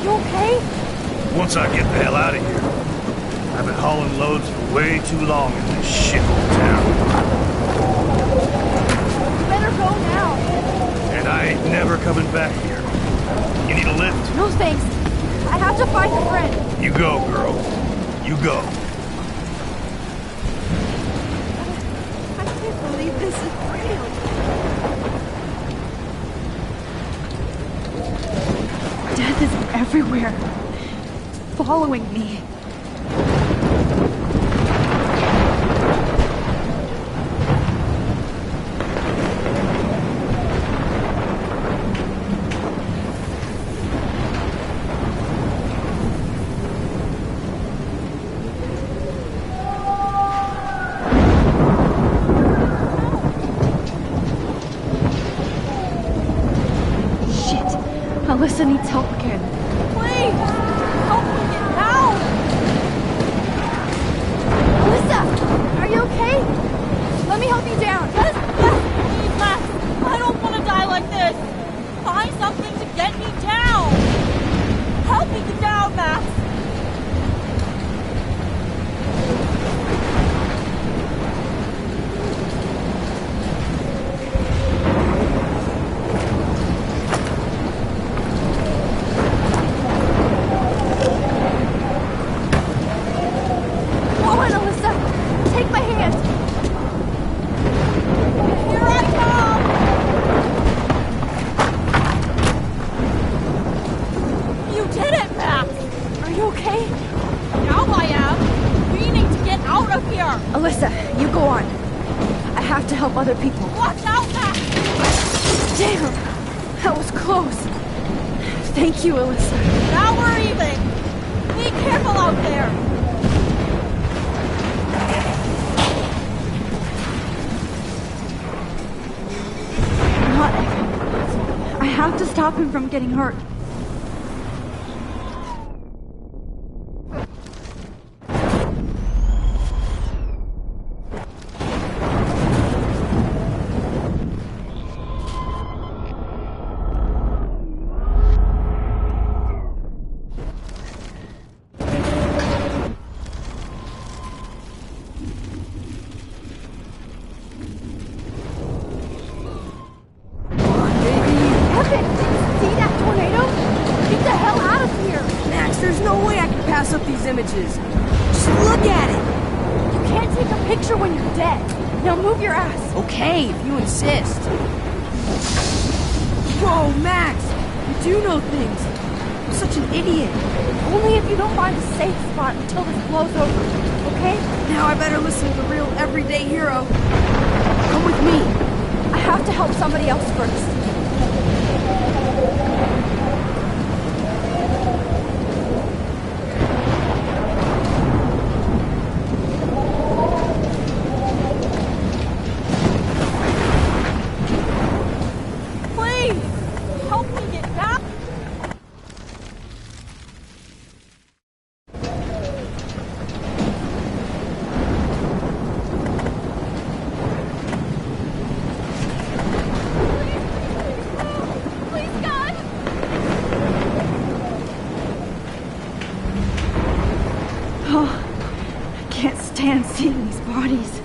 You okay? Once I get the hell out of here. I've been hauling loads for way too long in this shithole town. You better go now. And I ain't never coming back here. You need a lift? No thanks. I have to find a friend. You go, girl. You go. I can't believe this is real. Death is everywhere, following me. Alyssa needs help again. Please! Help me get out! Alyssa! Are you okay? Let me help you down. Yes, please, Max! I don't want to die like this! Find something to get me down! Help me get down, Max! Other people. Watch out, Max! Damn! That was close. Thank you, Alyssa. Now we're even. Be careful out there. have to stop him from getting hurt. Images. Just look at it! You can't take a picture when you're dead. Now move your ass. Okay, if you insist. Whoa, Max! You do know things. You're such an idiot. Only if you don't find a safe spot until this blows over, okay? Now I better listen to the real everyday hero. Come with me. I have to help somebody else first. Seeing these bodies.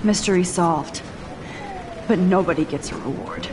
Mystery solved, but nobody gets a reward.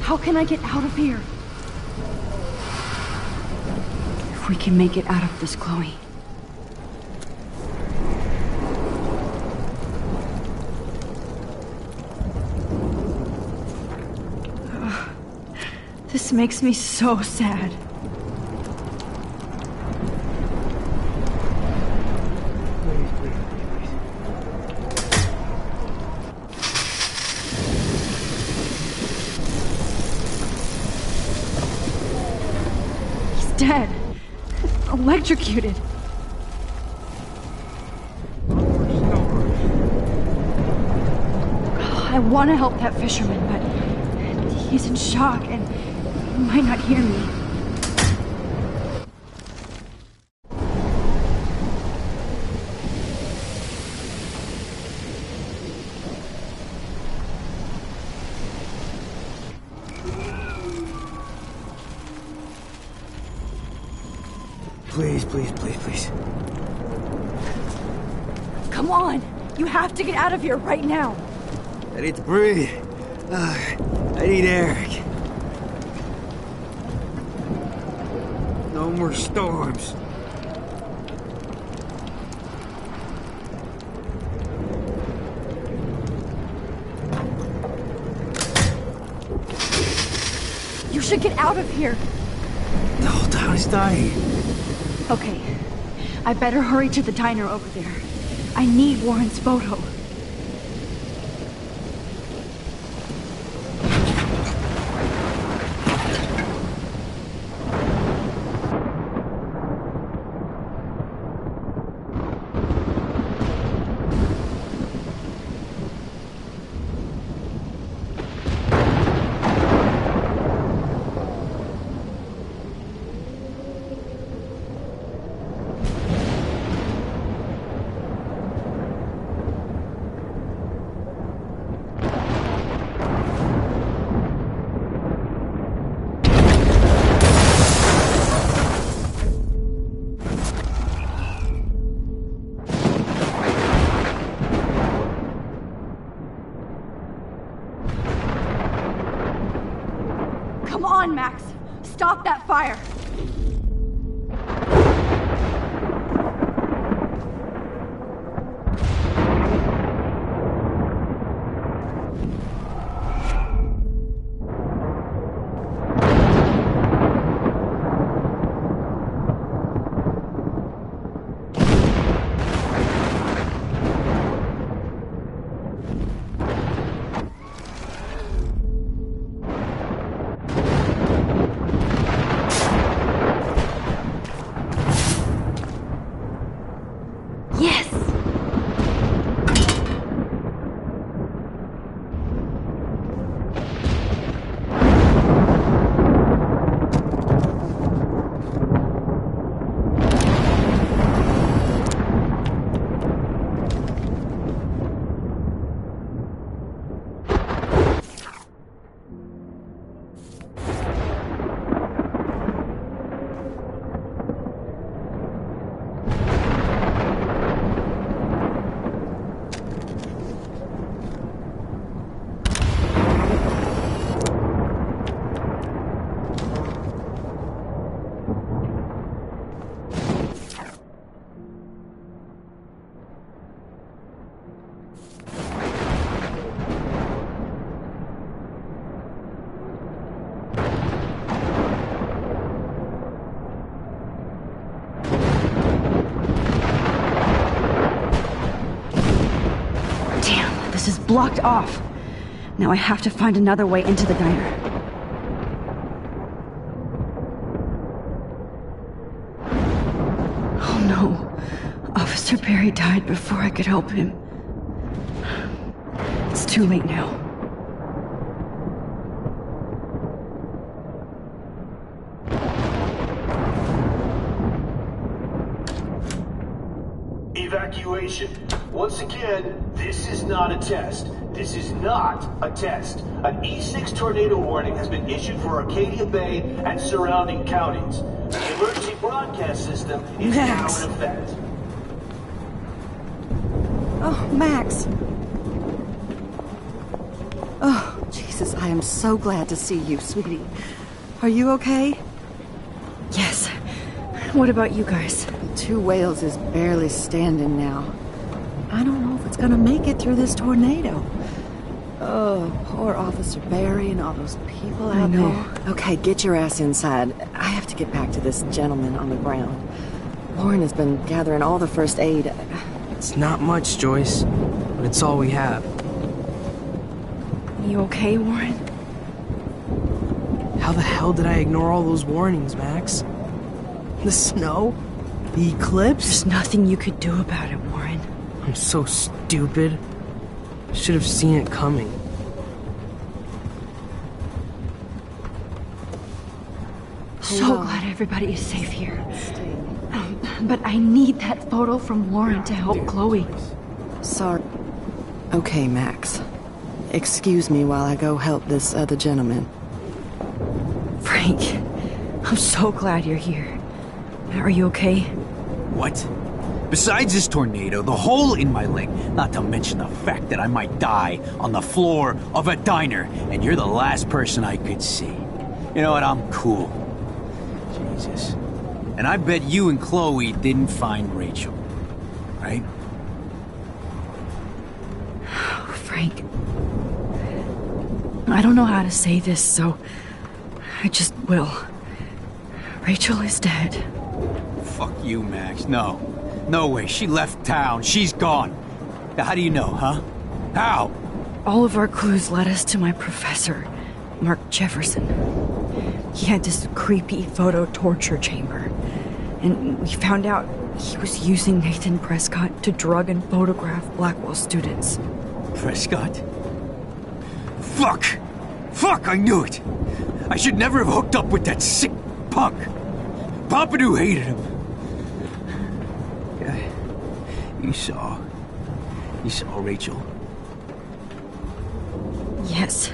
How can I get out of here? If we can make it out of this, Chloe. This makes me so sad. Dead. Electrocuted. I want to help that fisherman, but he's in shock and he might not hear me. Please, please, please, please. Come on! You have to get out of here right now! I need to breathe. I need air. No more storms. You should get out of here! The whole town is dying. Okay, I better hurry to the diner over there. I need Warren's photo. blocked off. Now I have to find another way into the diner. Oh no. Officer Barry died before I could help him. It's too late now. Evacuation. Once again, this is not a test. This is not a test. An E6 tornado warning has been issued for Arcadia Bay and surrounding counties. The emergency broadcast system is now in effect. Oh, Max. Oh, Jesus, I am so glad to see you, sweetie. Are you okay? Yes. What about you guys? 2 Whales is barely standing now. I don't know if it's gonna make it through this tornado. Oh, poor Officer Barry and all those people out there. Okay, get your ass inside. I have to get back to this gentleman on the ground. Lauren has been gathering all the first aid. It's not much, Joyce, but it's all we have. You okay, Warren? How the hell did I ignore all those warnings, Max? The snow? The eclipse? There's nothing you could do about it, Warren. I'm so stupid. Should have seen it coming. So glad everybody is safe here. But I need that photo from Lauren to help Chloe. Sorry. Okay, Max. Excuse me while I go help this other gentleman. Frank, I'm so glad you're here. Are you okay? What? Besides this tornado, the hole in my leg, not to mention the fact that I might die on the floor of a diner, and you're the last person I could see. You know what? I'm cool. Jesus. And I bet you and Chloe didn't find Rachel, right? Frank, I don't know how to say this, so I just will. Rachel is dead. Fuck you, Max. No. No way. She left town. She's gone. How do you know, huh? How? All of our clues led us to my professor, Mark Jefferson. He had this creepy photo torture chamber. And we found out he was using Nathan Prescott to drug and photograph Blackwell students. Prescott? Fuck! Fuck, I knew it! I should never have hooked up with that sick punk! Pompidou hated him. Yeah, you saw Rachel? Yes.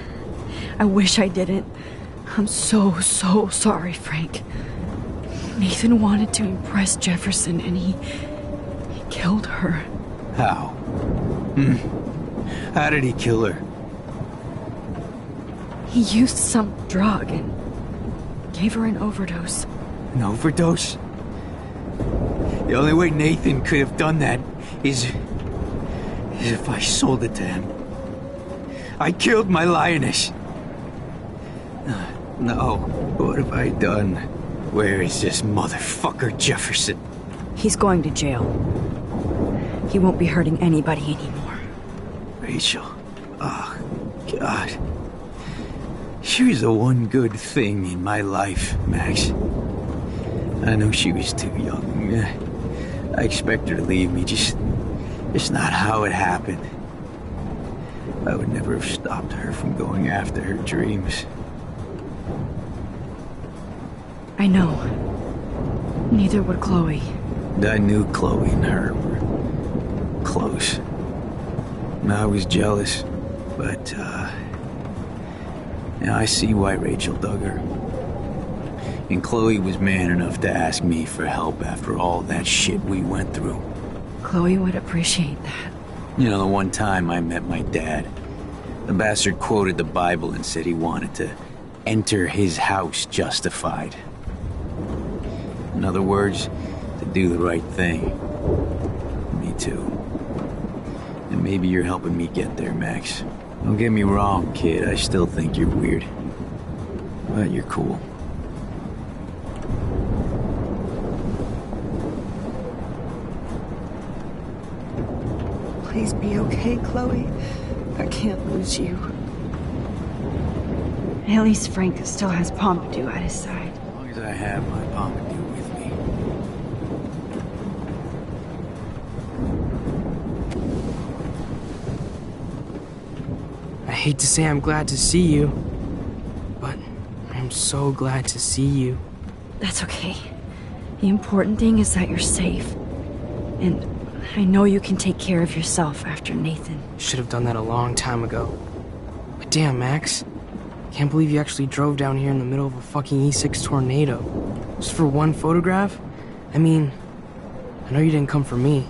I wish I didn't. I'm so sorry, Frank. Nathan wanted to impress Jefferson and he killed her. How? How did he kill her? He used some drug and gave her an overdose. An overdose? The only way Nathan could have done that is if I sold it to him. I killed my lioness. No, what have I done? Where is this motherfucker Jefferson? He's going to jail. He won't be hurting anybody anymore. Rachel. Oh, God. She was the one good thing in my life, Max. I know she was too young. I expect her to leave me, just not how it happened. I would never have stopped her from going after her dreams. I know. Neither would Chloe. I knew Chloe and her were close. And I was jealous, but, now I see why Rachel dug her. And Chloe was man enough to ask me for help after all that shit we went through. Chloe would appreciate that. You know, the one time I met my dad, the bastard quoted the Bible and said he wanted to enter his house justified. In other words, to do the right thing. Me too. And maybe you're helping me get there, Max. Don't get me wrong, kid. I still think you're weird. But you're cool. Please be okay, Chloe. I can't lose you. At least Frank still has Pompidou at his side. As long as I have my Pompidou with me. I hate to say I'm glad to see you, but I'm so glad to see you. That's okay. The important thing is that you're safe. And I know you can take care of yourself after Nathan. Should have done that a long time ago. But damn, Max. Can't believe you actually drove down here in the middle of a fucking E6 tornado. Just for one photograph? I mean, I know you didn't come for me.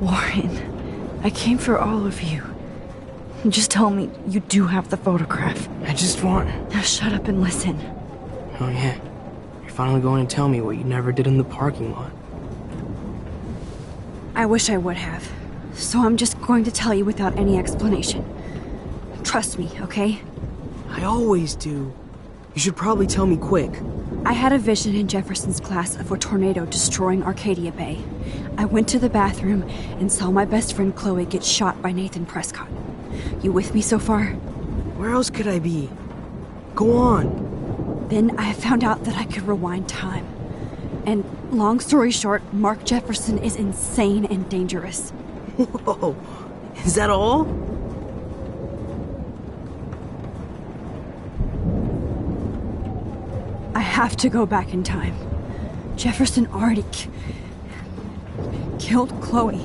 Warren, I came for all of you. Just tell me you do have the photograph. I just want... Now shut up and listen. Oh yeah. You're finally going to tell me what you never did in the parking lot. I wish I would have. So I'm just going to tell you without any explanation. Trust me, okay? I always do. You should probably tell me quick. I had a vision in Jefferson's class of a tornado destroying Arcadia Bay. I went to the bathroom and saw my best friend Chloe get shot by Nathan Prescott. You with me so far? Where else could I be? Go on. Then I found out that I could rewind time. And long story short, Mark Jefferson is insane and dangerous. Whoa. Is that all? I have to go back in time. Jefferson already killed Chloe.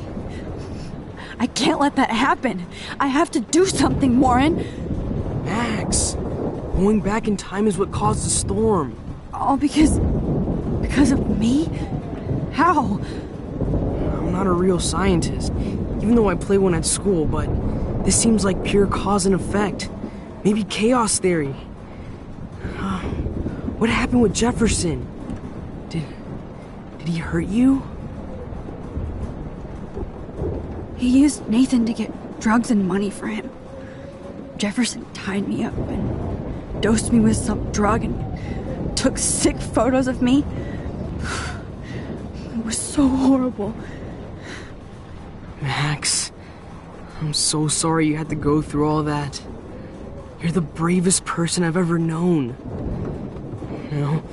I can't let that happen. I have to do something, Warren. Max, going back in time is what caused the storm. All because of me? How? I'm not a real scientist, even though I play one at school, but this seems like pure cause and effect. Maybe chaos theory. What happened with Jefferson? Did he hurt you? He used Nathan to get drugs and money for him. Jefferson tied me up and dosed me with some drug and took sick photos of me. It was so horrible. Max, I'm so sorry you had to go through all that. You're the bravest person I've ever known. You know,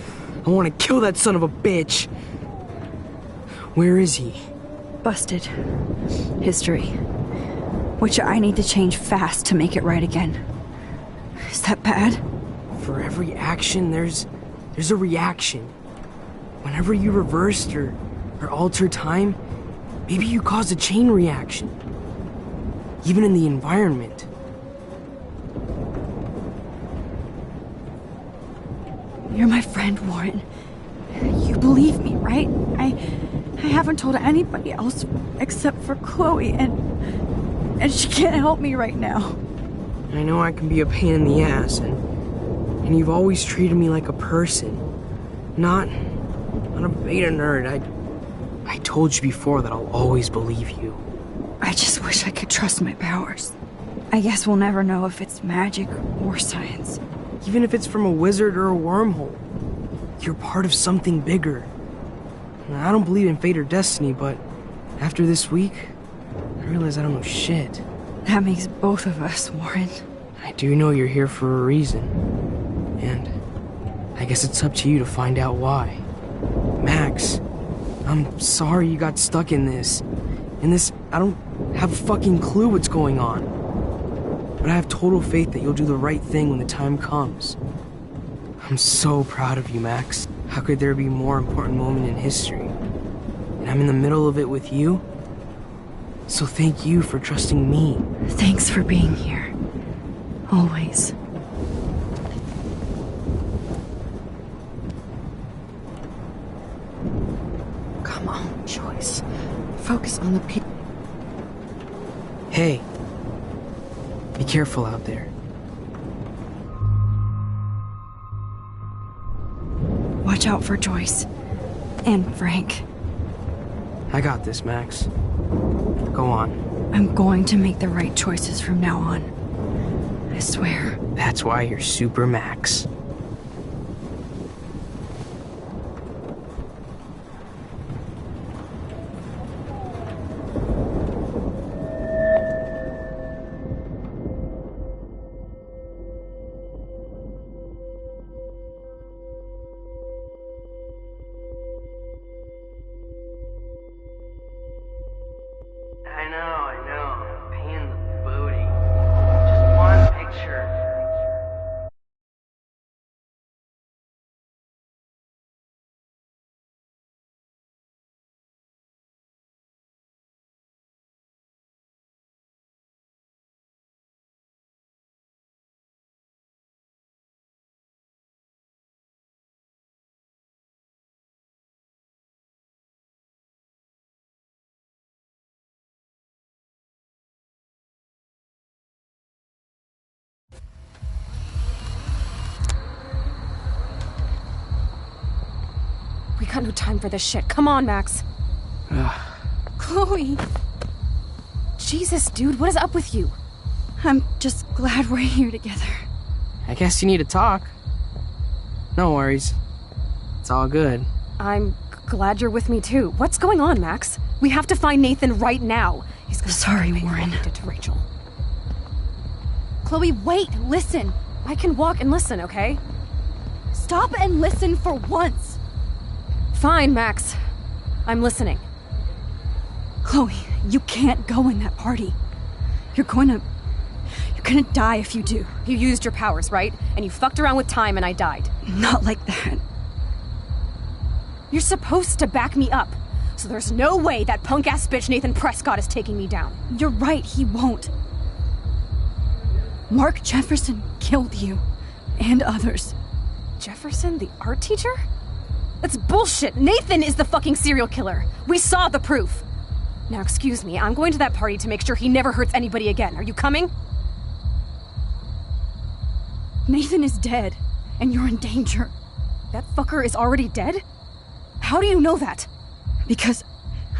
I want to kill that son of a bitch. Where is he? Busted. History. Which I need to change fast to make it right again. Is that bad? For every action, there's a reaction. Whenever you reversed or altered time, maybe you caused a chain reaction. Even in the environment. You're my friend, Warren. You believe me, right? I haven't told anybody else except for Chloe, and she can't help me right now. I know I can be a pain in the ass, and you've always treated me like a person, not a beta nerd. I told you before that I'll always believe you. I just wish I could trust my powers. I guess we'll never know if it's magic or science. Even if it's from a wizard or a wormhole, you're part of something bigger. I don't believe in fate or destiny, but after this week, I realize I don't know shit. That makes both of us, Warren. I do know you're here for a reason. And I guess it's up to you to find out why. Max, I'm sorry you got stuck in this. I don't have a fucking clue what's going on. But I have total faith that you'll do the right thing when the time comes. I'm so proud of you, Max. How could there be a more important moment in history? And I'm in the middle of it with you. So thank you for trusting me. Thanks for being here. Always. Come on, Joyce. Focus on the people. Hey. Be careful out there. Watch out for Joyce. And Frank. I got this, Max. Go on. I'm going to make the right choices from now on. I swear. That's why you're Super Max. got no time for this shit. Come on, Max. Chloe. Jesus, dude, what is up with you? I'm just glad we're here together. I guess you need to talk. No worries. It's all good. I'm glad you're with me too. What's going on, Max? We have to find Nathan right now. He's gonna Sorry, Warren. Did to Rachel. Chloe, wait, listen. I can walk and listen, okay? Stop and listen for once. Fine, Max. I'm listening. Chloe, you can't go in that party. You're gonna die if you do. You used your powers, right? And you fucked around with time and I died. Not like that. You're supposed to back me up. So there's no way that punk-ass bitch Nathan Prescott is taking me down. You're right, he won't. Mark Jefferson killed you. And others. Jefferson, the art teacher? That's bullshit. Nathan is the fucking serial killer. We saw the proof. Now, excuse me, I'm going to that party to make sure he never hurts anybody again. Are you coming? Nathan is dead, and you're in danger. That fucker is already dead? How do you know that? Because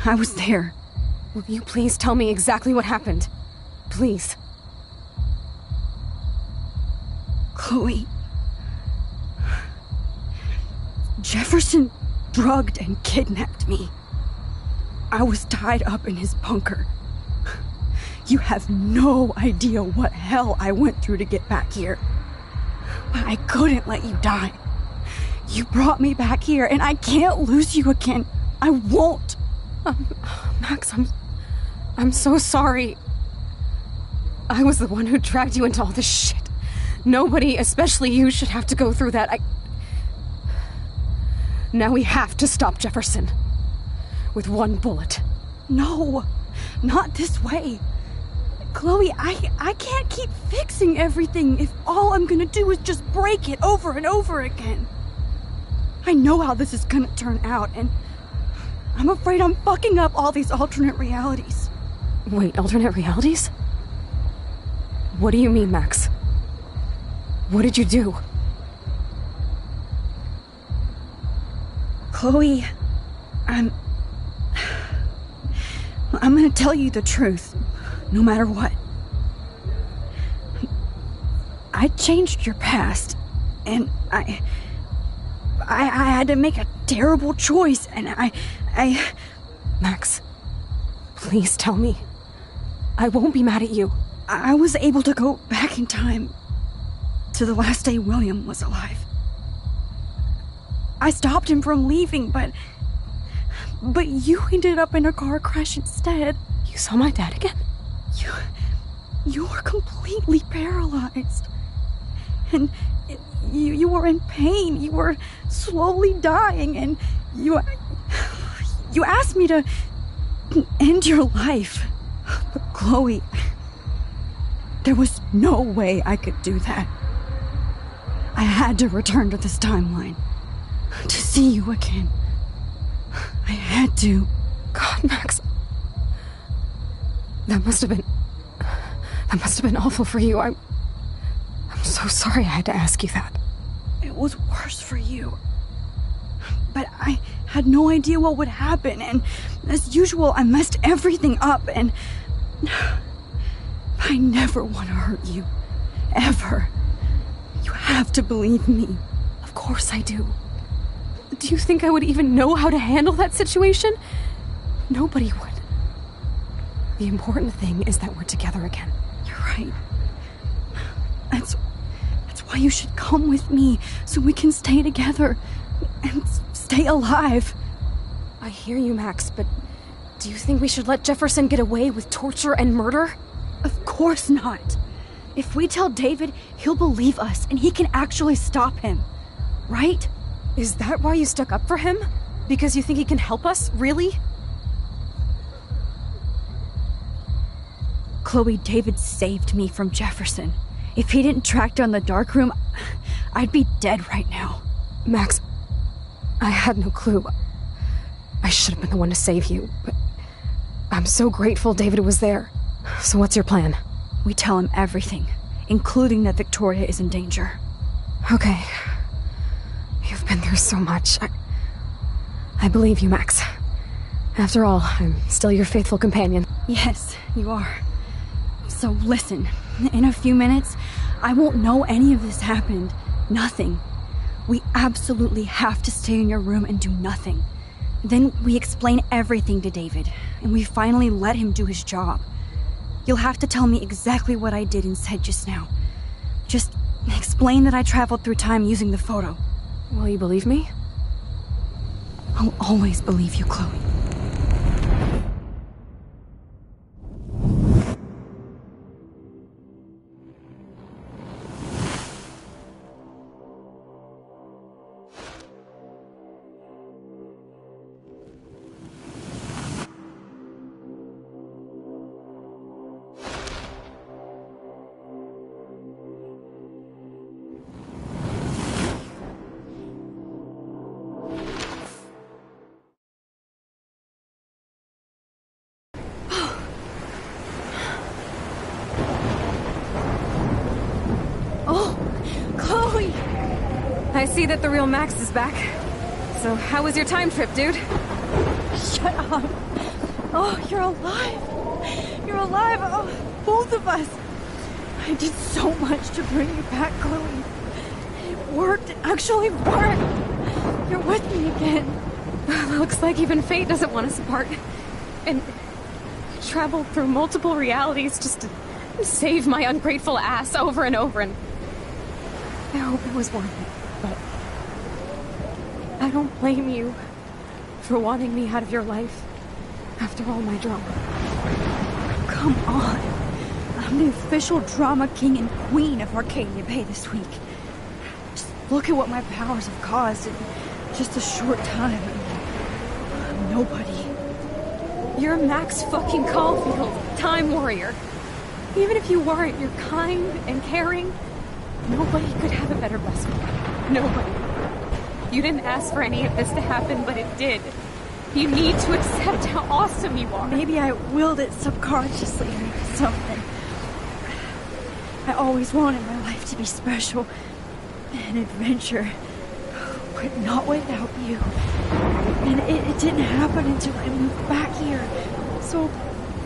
I was there. Will you please tell me exactly what happened? Please. Chloe. Jefferson drugged and kidnapped me. I was tied up in his bunker. You have no idea what hell I went through to get back here. But I couldn't let you die. You brought me back here, and I can't lose you again. I won't. Max, I'm so sorry. I was the one who dragged you into all this shit. Nobody, especially you, should have to go through that. Now we have to stop Jefferson. With one bullet. No, not this way. Chloe, I can't keep fixing everything if all I'm gonna do is just break it over and over again. I know how this is gonna turn out, and I'm afraid I'm fucking up all these alternate realities. Wait, alternate realities? What do you mean, Max? What did you do? Chloe, I'm gonna tell you the truth, no matter what. I changed your past, and I had to make a terrible choice, and I... Max, please tell me. I won't be mad at you. I was able to go back in time to the last day William was alive. I stopped him from leaving, but you ended up in a car crash instead. You saw my dad again? You were completely paralyzed. And you were in pain. You were slowly dying, and you asked me to end your life. But Chloe, there was no way I could do that. I had to return to this timeline. To see you again. I had to. God, Max. That must have been awful for you. I'm so sorry I had to ask you that. It was worse for you. But I had no idea what would happen, and as usual, I messed everything up, and I never want to hurt you. Ever. You have to believe me. Of course I do. Do you think I would even know how to handle that situation? Nobody would. The important thing is that we're together again. You're right. That's why you should come with me, so we can stay together and stay alive. I hear you, Max, but do you think we should let Jefferson get away with torture and murder? Of course not. If we tell David, he'll believe us, and he can actually stop him. Right? Is that why you stuck up for him? Because you think he can help us? Really? Chloe, David saved me from Jefferson. If he didn't track down the dark room, I'd be dead right now. Max, I had no clue. I should have been the one to save you, but I'm so grateful David was there. So what's your plan? We tell him everything, including that Victoria is in danger. Okay. You've been through so much. I believe you, Max. After all, I'm still your faithful companion. Yes, you are. So listen, in a few minutes, I won't know any of this happened. Nothing. We absolutely have to stay in your room and do nothing. Then we explain everything to David, and we finally let him do his job. You'll have to tell me exactly what I did and said just now. Just explain that I traveled through time using the photo. Will you believe me? I'll always believe you, Chloe. I see that the real Max is back. So how was your time trip, dude? Shut up. Oh, you're alive. You're alive. Oh, both of us. I did so much to bring you back, Chloe. It worked. It actually worked. You're with me again. Looks like even fate doesn't want us apart. And traveled through multiple realities just to save my ungrateful ass over and over, and I hope it was worth it. But I don't blame you for wanting me out of your life after all my drama. Come on. I'm the official drama king and queen of Arcadia Bay this week. Just look at what my powers have caused in just a short time. I'm nobody. You're Max fucking Caulfield, Time Warrior. Even if you weren't, you're kind and caring. Nobody could have a better best friend. Nobody. You didn't ask for any of this to happen, but it did. You need to accept how awesome you are. Maybe I willed it subconsciously or something. I always wanted my life to be special. An adventure. But not without you. And it didn't happen until I moved back here. So,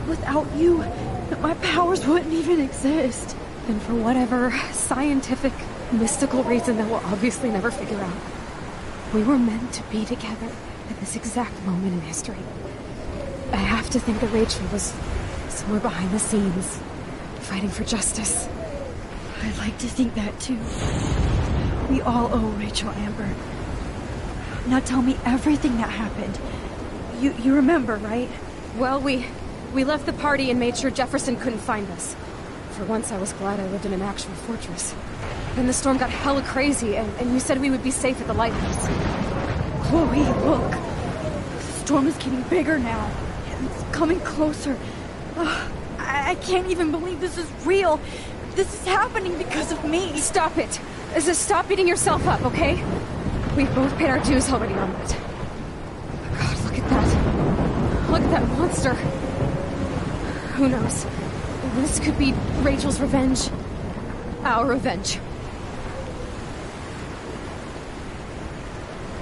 without you, my powers wouldn't even exist. And for whatever scientific, mystical reason that we'll obviously never figure out, we were meant to be together at this exact moment in history. I have to think that Rachel was somewhere behind the scenes, fighting for justice. I'd like to think that too. We all owe Rachel Amber. Now tell me everything that happened. You remember, right? Well, we left the party and made sure Jefferson couldn't find us. For once, I was glad I lived in an actual fortress. Then the storm got hella crazy, and you said we would be safe at the lighthouse. Chloe, look. The storm is getting bigger now. It's coming closer. I can't even believe this is real. This is happening because of me. Stop it. Just stop beating yourself up, okay? We've both paid our dues already on that. God, look at that. Look at that monster. Who knows? This could be Rachel's revenge. Our revenge.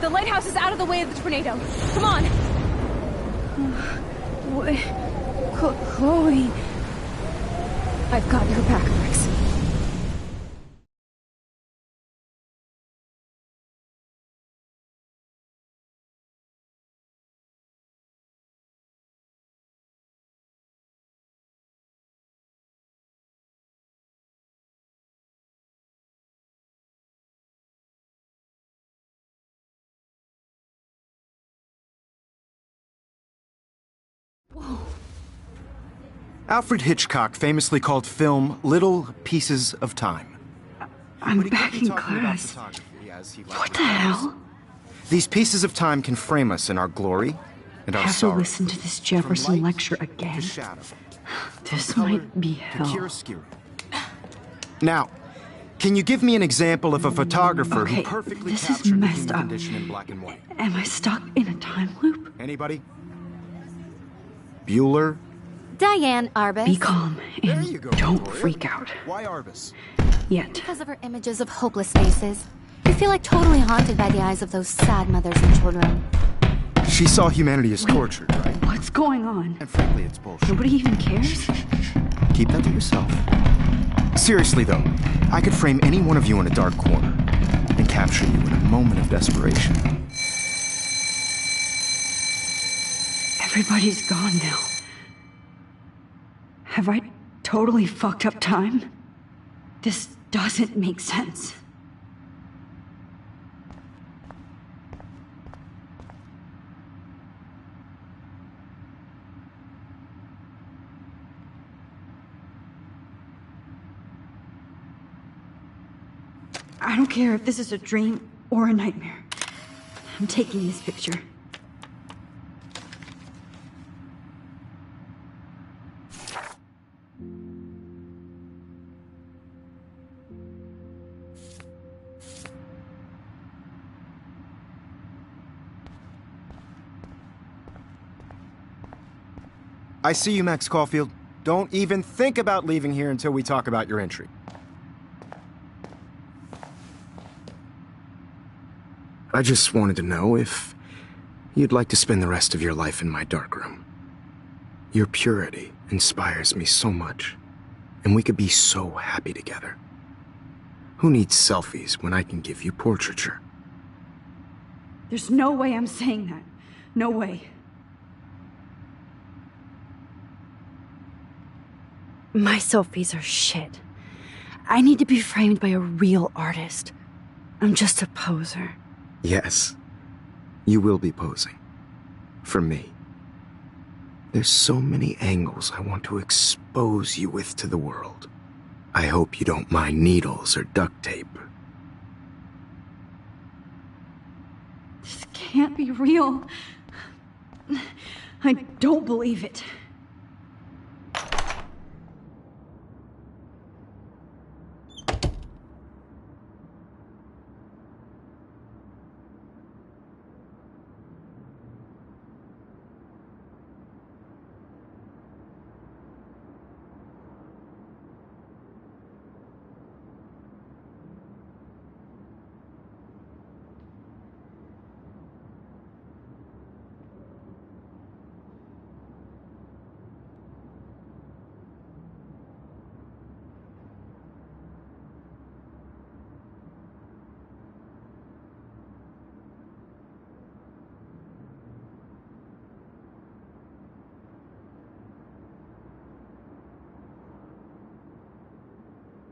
The lighthouse is out of the way of the tornado. Come on! Chloe... I've got your back, Max. Whoa. Alfred Hitchcock famously called film little pieces of time. I'm back in class. What the hell? These pieces of time can frame us in our glory and our sorrow. I have to listen to this Jefferson lecture again. This might be hell. Now, can you give me an example of a photographer who perfectly captured the human condition in black and white? Am I stuck in a time loop? Anybody? Bueller? Diane Arbus. Be calm and don't freak out. Why Arbus? Yet. Because of her images of hopeless faces. You feel like totally haunted by the eyes of those sad mothers and children. She saw humanity as tortured, right? What's going on? And frankly, it's bullshit. Nobody even cares? Keep that to yourself. Seriously, though, I could frame any one of you in a dark corner and capture you in a moment of desperation. Everybody's gone now. Have I totally fucked up time? This doesn't make sense. I don't care if this is a dream or a nightmare. I'm taking this picture. I see you, Max Caulfield. Don't even think about leaving here until we talk about your entry. I just wanted to know if you'd like to spend the rest of your life in my darkroom. Your purity inspires me so much, and we could be so happy together. Who needs selfies when I can give you portraiture? There's no way I'm saying that. No way. My selfies are shit. I need to be framed by a real artist. I'm just a poser. Yes, you will be posing. For me. There's so many angles I want to expose you with to the world. I hope you don't mind needles or duct tape. This can't be real. I don't believe it.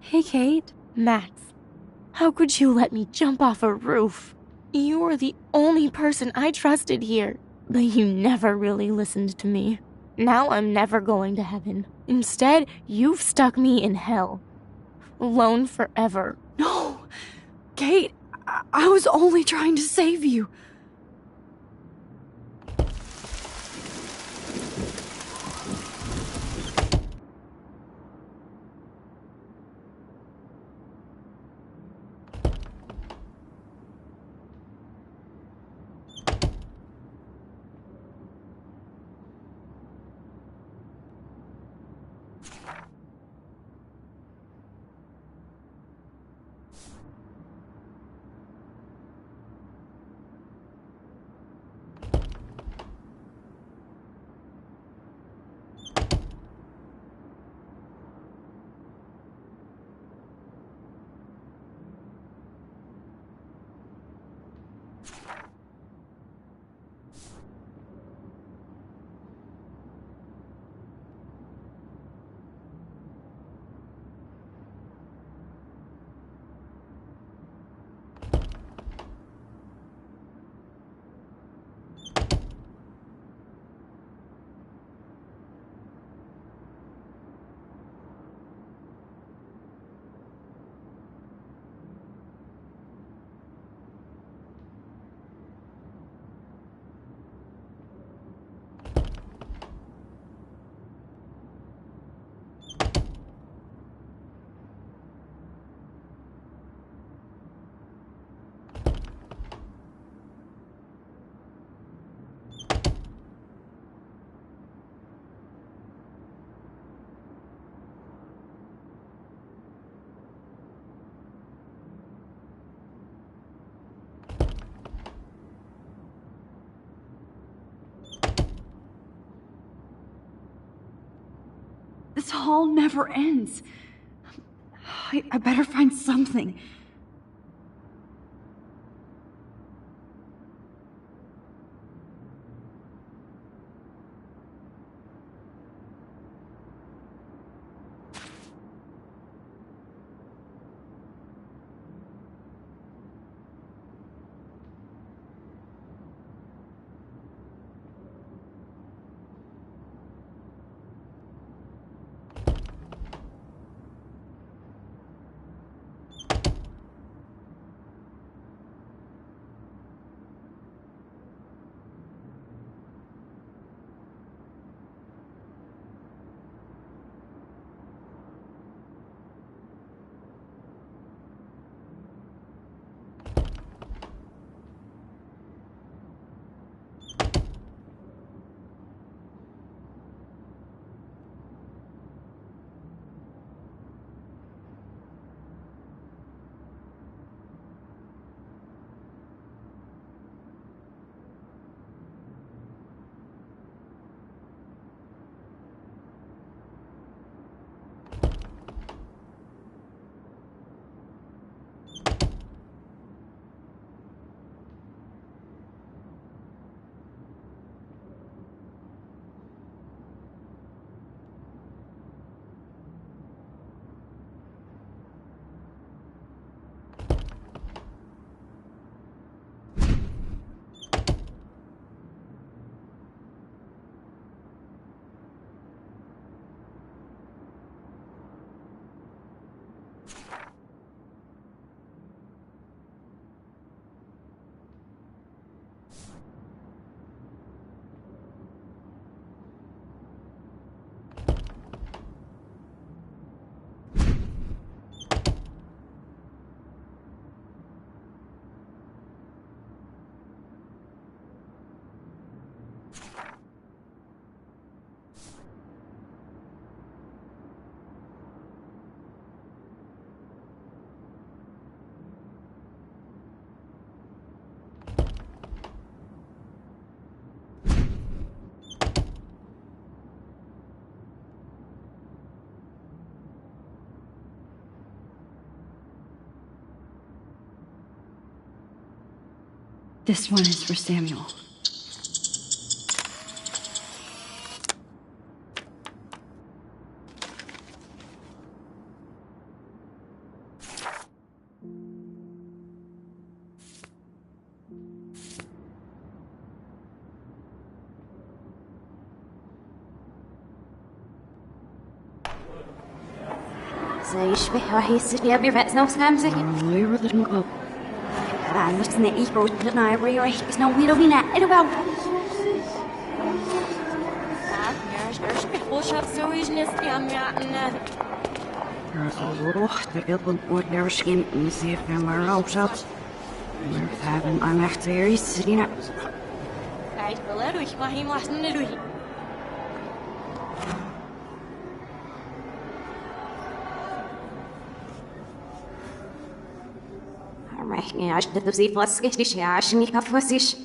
Hey, Kate. Max. How could you let me jump off a roof? You were the only person I trusted here, but you never really listened to me. Now I'm never going to heaven. Instead, you've stuck me in hell. Alone forever. No! Kate, I was only trying to save you. This hall never ends. I better find something. This one is for Samuel. زي يشبه راح يصير يبي رأس نفس نمسك ويرد المقلب أنا نفسنا يبرد لنا يريح إسنا ويلو بينا إلو وشاب سويش نسي عم يعنا روح تقبل ودرشين نسيف ما روشاب مرتابن أنا اختياري سرينا قاعد بلادو يشبهي محسن ندوي يعني عشت تفسير فاسكش عشان يكفسش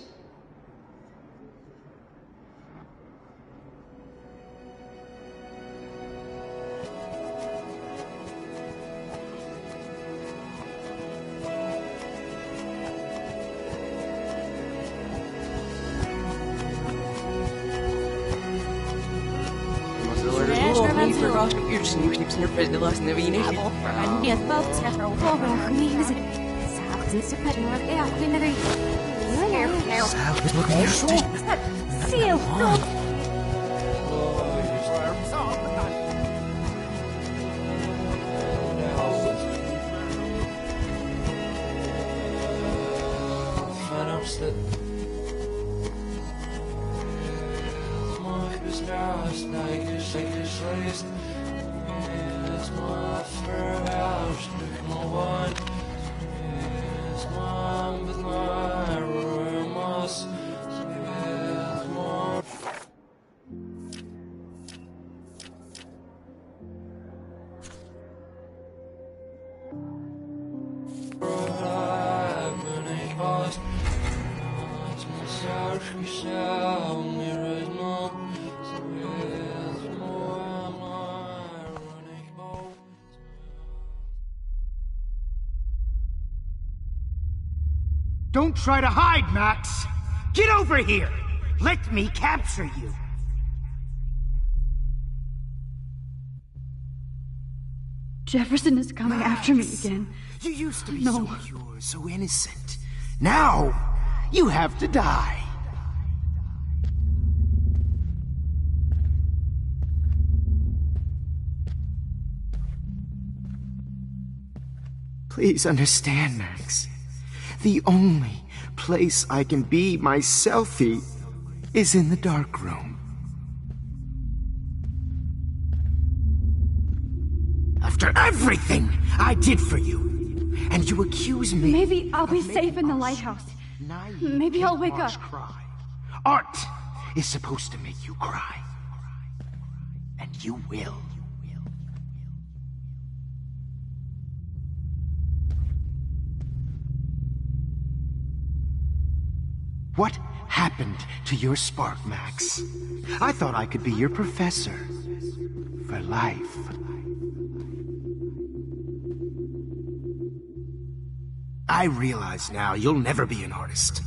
Don't try to hide, Max! Get over here! Let me capture you! Jefferson is coming after me again. You used to be so pure, so innocent. Now, you have to die. Please understand, Max. The only place I can be myselfy is in the dark room. After everything I did for you, and you accuse me... Maybe I'll be safe in the lighthouse. Maybe I'll wake up. Art is supposed to make you cry. And you will. What happened to your spark, Max? I thought I could be your professor. For life. I realize now you'll never be an artist.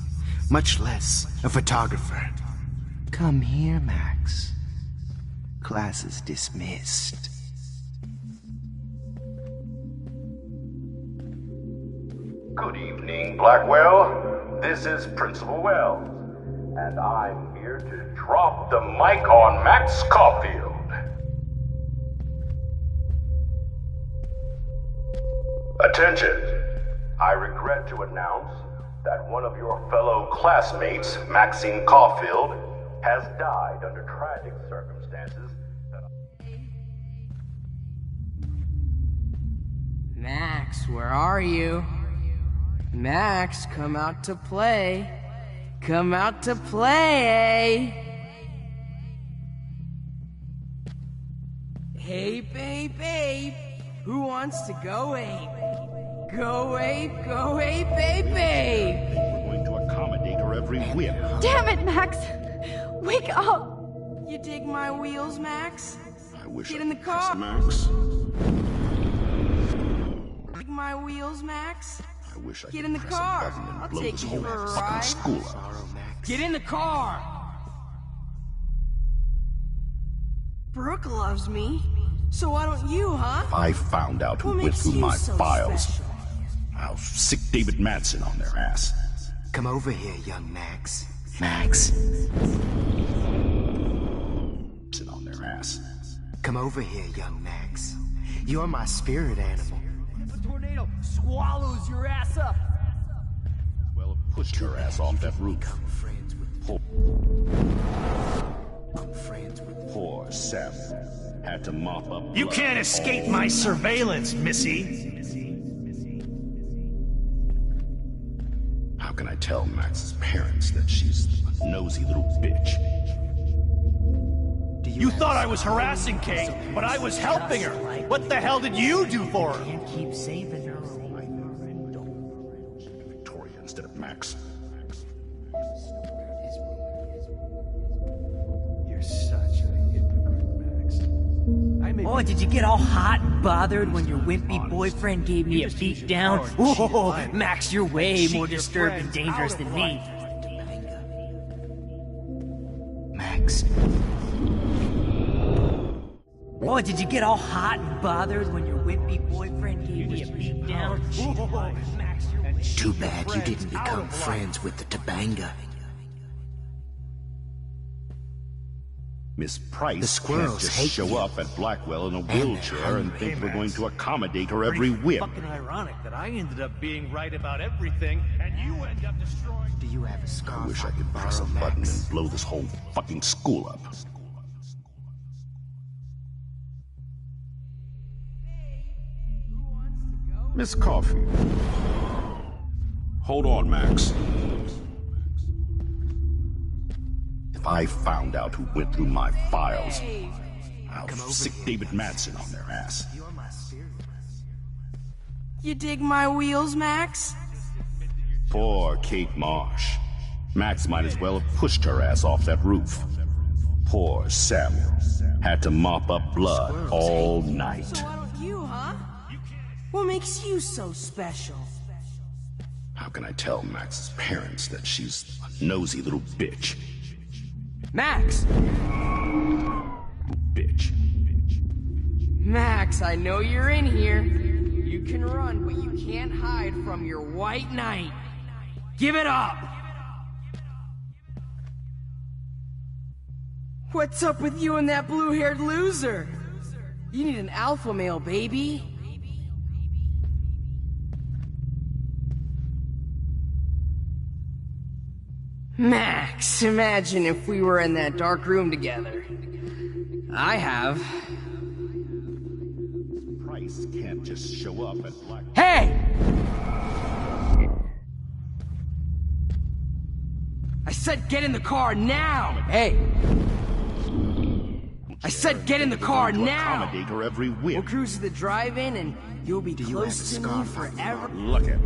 Much less a photographer. Come here, Max. Class is dismissed. Good evening, Blackwell. This is Principal Wells, and I'm here to drop the mic on Max Caulfield. Attention! I regret to announce that one of your fellow classmates, Maxine Caulfield, has died under tragic circumstances. Max, where are you? Max, come out to play. Come out to play. Hey, babe. Who wants to go ape? Go ape, babe. We're going to accommodate her every whim. Damn it, Max! Wake up! You dig my wheels, Max? I wish Get I in the could press car. Max. Dig my wheels, Max? I wish I Get could in the press a car. button and I'll blow take this you whole for a fucking ride. school up. Get in the car. Brooke loves me. So why don't you, huh? If I found out who What went makes through you my so files, special? I'll sick David Madsen on their ass. Come over here, young Max. Max. Sit on their ass. Come over here, young Max. You're my spirit animal. If a tornado swallows your ass up. Well, pushed her ass off that roof. Poor Samuel had to mop up. You blood can't escape all my night. surveillance, missy. How can I tell Max's parents that she's a nosy little bitch? You thought I was harassing Kate, but I was helping her. What the hell did you do for her? Can't keep saving her. Victoria instead of Max. You're such a hypocrite, Max. Oh, did you get all hot and bothered when your wimpy boyfriend gave me a beat down? Whoa, Max, you're way more disturbed and dangerous than me. Max. Oh, did you get all hot and bothered when your wimpy boyfriend gave me a beat down? Whoa, Max, you're way Too bad you didn't become friends with the Tabanga. Miss Price The squirrels can't just hate show you. up at Blackwell in a they're wheelchair and hungry. think we're going to accommodate her every whim. Fucking ironic that I ended up being right about everything, and you end up destroying. Do you have a scarf I wish I could press a button and blow this whole fucking school up. Miss Coffee. Hold on, Max. If I found out who went through my files, I'll sick David Madsen on their ass. You dig my wheels, Max? Poor Kate Marsh. Max might as well have pushed her ass off that roof. Poor Samuel. Had to mop up blood all night. So why don't you, huh? What makes you so special? How can I tell Max's parents that she's a nosy little bitch? Max! Bitch. Max, I know you're in here. You can run, but you can't hide from your white knight. Give it up! What's up with you and that blue-haired loser? You need an alpha male, baby. Max, imagine if we were in that dark room together. I have. Price can't just show up at Black... Hey! I said get in the car now! Hey! I said get in the car now! Accommodate her every whim. We'll cruise to the drive-in and you'll be close to me forever. Look at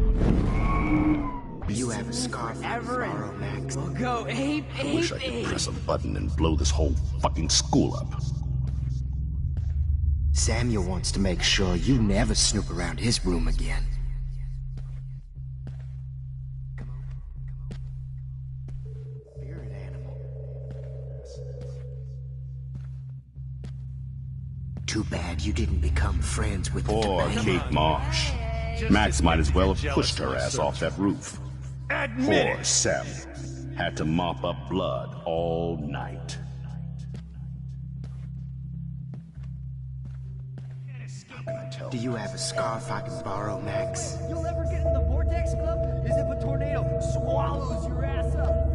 Do you have a scarf forever borrow, Max? We'll go ape, I wish I could press a button and blow this whole fucking school up. Samuel wants to make sure you never snoop around his room again. Spirit animal. Too bad you didn't become friends with Poor the Kate Marsh. Max might as well have pushed her ass off that roof. Poor Sam. Had to mop up blood all night. Do you have a scarf I can borrow, Max? You'll ever get in the Vortex Club? As if a tornado swallows your ass up.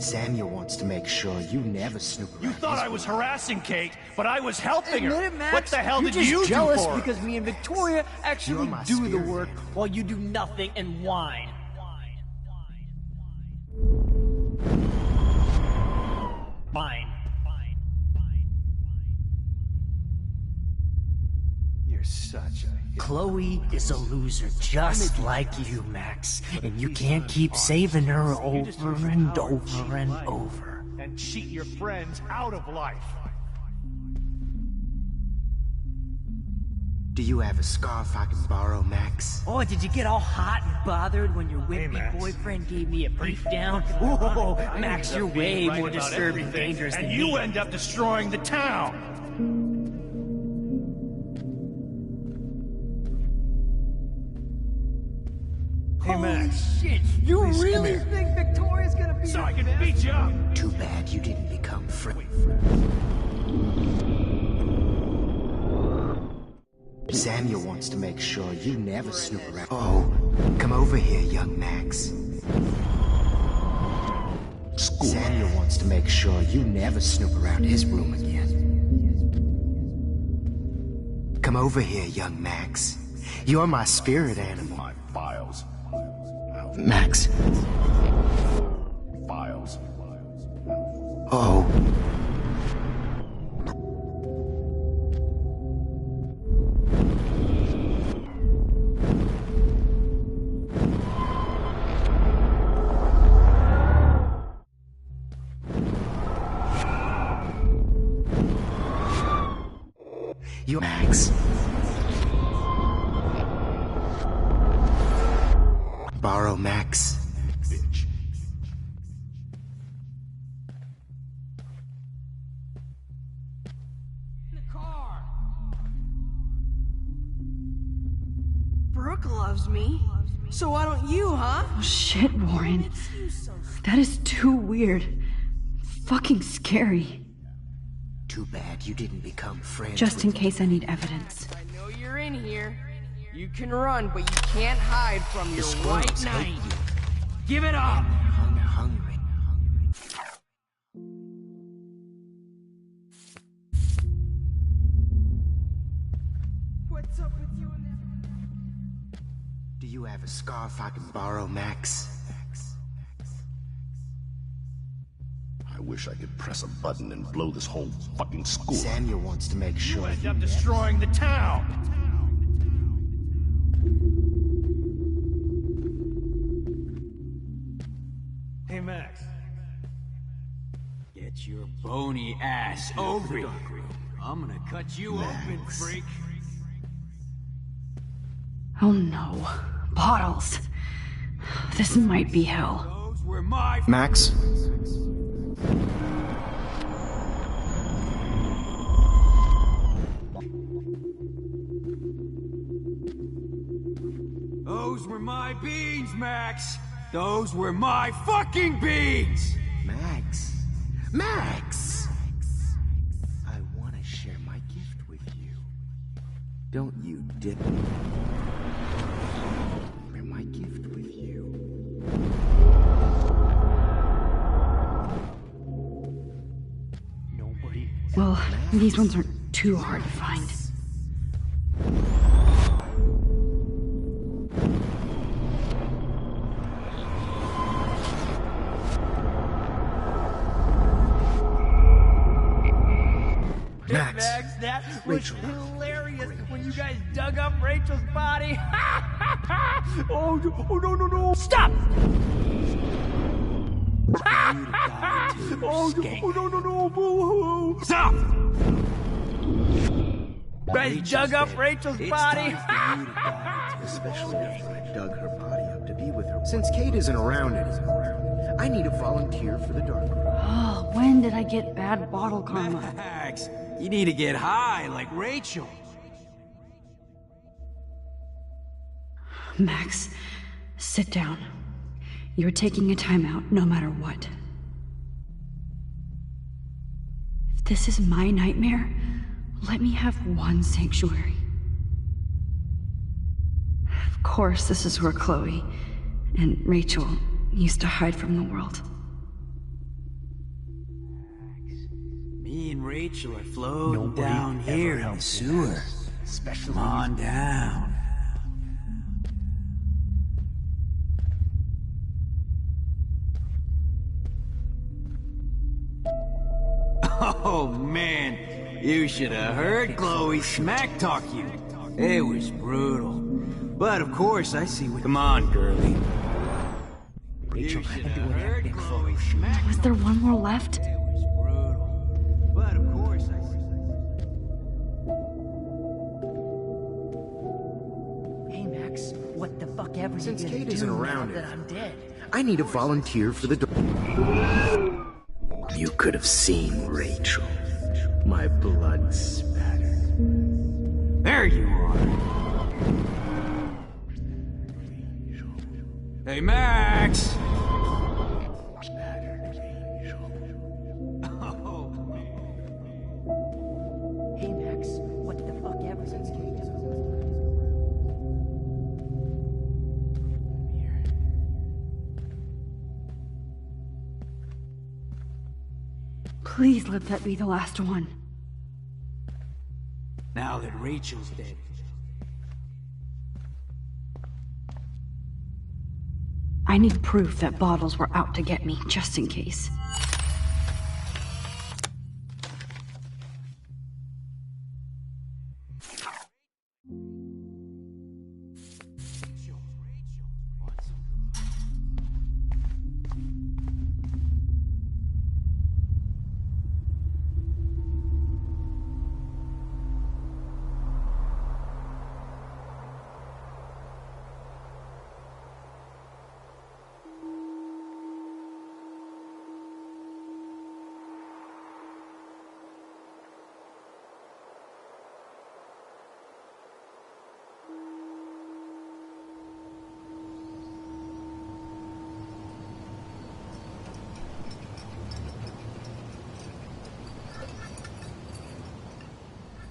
Samuel wants to make sure you never snoop around. You thought I was harassing Kate, but I was helping Admit her. it, Max. What the hell You're did just you do jealous for her? because me and Victoria actually You're my do the spirit work while you do nothing and whine. Fine. You're such a... Chloe is a loser just like you, Max. And you can't keep saving her over and over and over. And cheat your friends out of life. Do you have a scarf I can borrow, Max? Oh, did you get all hot and bothered when your wimpy boyfriend gave me a beat down? Oh, Max, you're way more disturbed and dangerous than and me. you end up destroying the town. Hey, Max. Shit, you Please, really come here. think Victoria's gonna be So I can beat you up. Too bad you didn't become friends. Samuel wants to make sure you never snoop around. Oh, come over here, young Max. Samuel wants to make sure you never snoop around his room again. Come over here, young Max. You're my spirit animal. My files. Max. Files. Oh. You, Max. Borrow Max. Bitch. Brooke loves me. So why don't you, huh? Oh, shit, Warren. That is too weird. Fucking scary. Too bad you didn't become friends. Just in case I need evidence. I know you're in here. You can run, but you can't hide from your white knight. Give it up! Hungry. What's up with you and that? Do you have a scarf I can borrow, Max? I wish I could press a button and blow this whole fucking school up. Samuel wants to make sure. You end up destroying the town. Hey, Max. Get your bony ass over here. I'm gonna cut you open, freak. Oh no. Bottles. This might be hell. Those were my Max? Those were my beans, Max! Those were my fucking beans! Max. Max! I want to share my gift with you. Don't you dip. Share my gift with you. Well, these ones aren't too hard to find. Max. That was Rachel. hilarious when you guys dug up Rachel's body. Oh, no. Stop! No, boo-hoo! Stop! You guys dug up Rachel's body. Especially after I dug her body up to be with her. Since Kate isn't around anymore, I need a volunteer for the dark room. Oh, when did I get bad bottle karma? Max, you need to get high like Rachel. Max, sit down. You're taking a timeout no matter what. If this is my nightmare, let me have one sanctuary. Of course, this is where Chloe and Rachel used to hide from the world. Me and Rachel are floating down here in the sewer. Come on down. Oh, man. You should have heard Chloe smack talk you. It was brutal. But of course, I see what... Come on, girlie. Rachel, You I should think have we're heard having Chloe smack. Was there one more left? It was brutal. But of course, I see... Hey, Max, what the fuck ever you Since gonna Kate do isn't now around that I'm dead? I need a volunteer for the dark. You could have seen Rachel. My blood spattered. There you are. Hey, Max! Hey, Max, what the fuck ever since Kate Please let that be the last one. Now that Rachel's dead. I need proof that bottles were out to get me, just in case.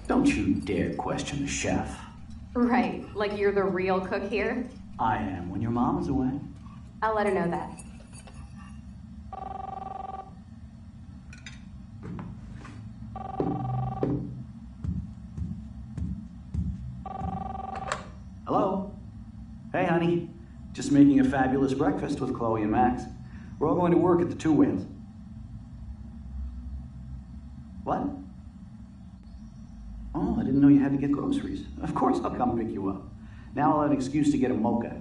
Don't you dare question the chef. Right, like you're the real cook here? I am when your mom is away. I'll let her know that. Hello? Hey, honey. Just making a fabulous breakfast with Chloe and Max. We're all going to work at the Two Whales. What? Oh, I didn't know you had to get groceries. Of course I'll come pick you up. Now I'll have an excuse to get a mocha.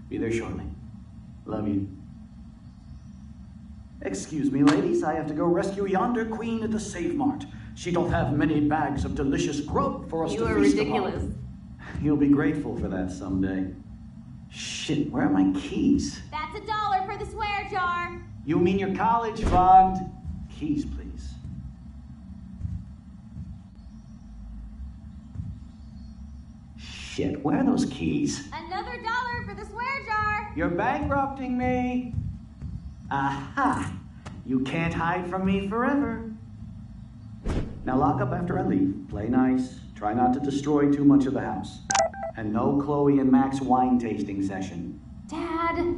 Be there shortly. Love you. Excuse me, ladies. I have to go rescue yonder queen at the Save Mart. She doth have many bags of delicious grub for us You to are feast ridiculous. upon. You'll be grateful for that someday. Shit, where are my keys? That's $1 for the swear jar. You mean your college fund? Keys, please. Shit, where are those keys? Another $1 for the swear jar. You're bankrupting me. Aha! You can't hide from me forever. Now lock up after I leave. Play nice. Try not to destroy too much of the house. And no Chloe and Max wine tasting session. Dad.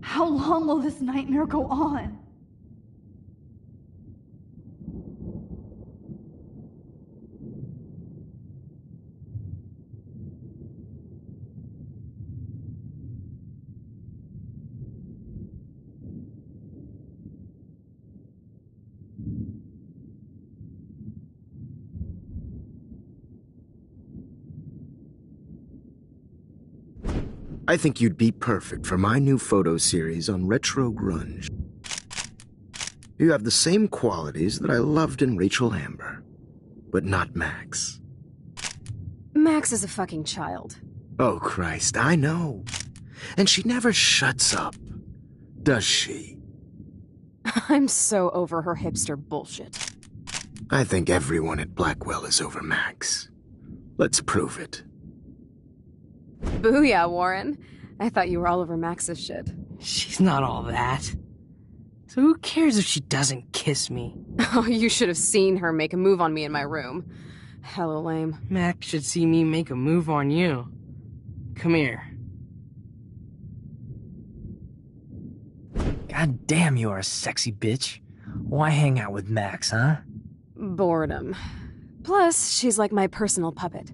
How long will this nightmare go on? I think you'd be perfect for my new photo series on retro grunge. You have the same qualities that I loved in Rachel Amber, but not Max. Max is a fucking child. Oh, Christ, I know. And she never shuts up, does she? I'm so over her hipster bullshit. I think everyone at Blackwell is over Max. Let's prove it. Booyah, Warren. I thought you were all over Max's shit. She's not all that. So who cares if she doesn't kiss me? Oh, you should have seen her make a move on me in my room. Hella lame. Max should see me make a move on you. Come here. God damn, you are a sexy bitch. Why hang out with Max, huh? Boredom. Plus, she's like my personal puppet.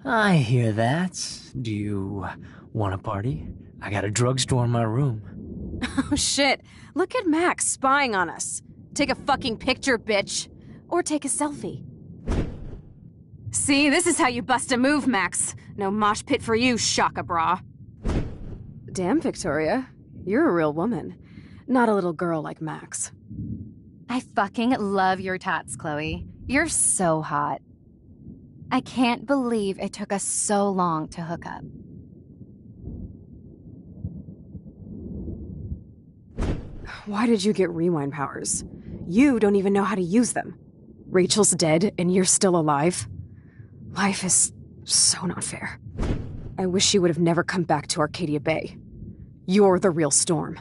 I hear that. Do you want a party? I got a drugstore in my room. Oh shit, look at Max spying on us. Take a fucking picture, bitch. Or take a selfie. See, this is how you bust a move, Max. No mosh pit for you, Shaka Bra. Damn, Victoria. You're a real woman. Not a little girl like Max. I fucking love your tats, Chloe. You're so hot. I can't believe it took us so long to hook up. Why did you get rewind powers? You don't even know how to use them. Rachel's dead and you're still alive. Life is so not fair. I wish she would have never come back to Arcadia Bay. You're the real Storm.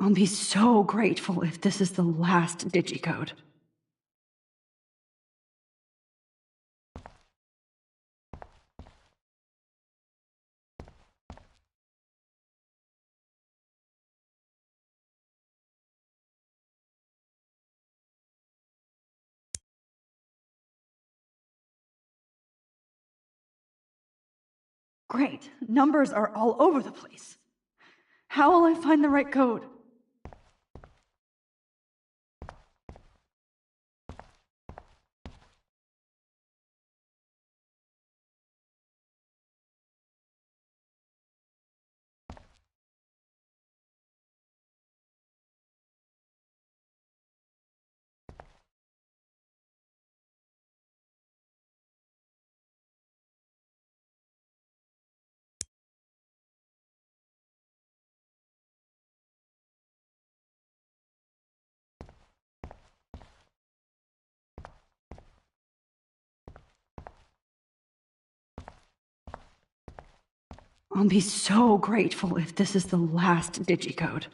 I'll be so grateful if this is the last digicode. Great. Numbers are all over the place. How will I find the right code? I'll be so grateful if this is the last digicode.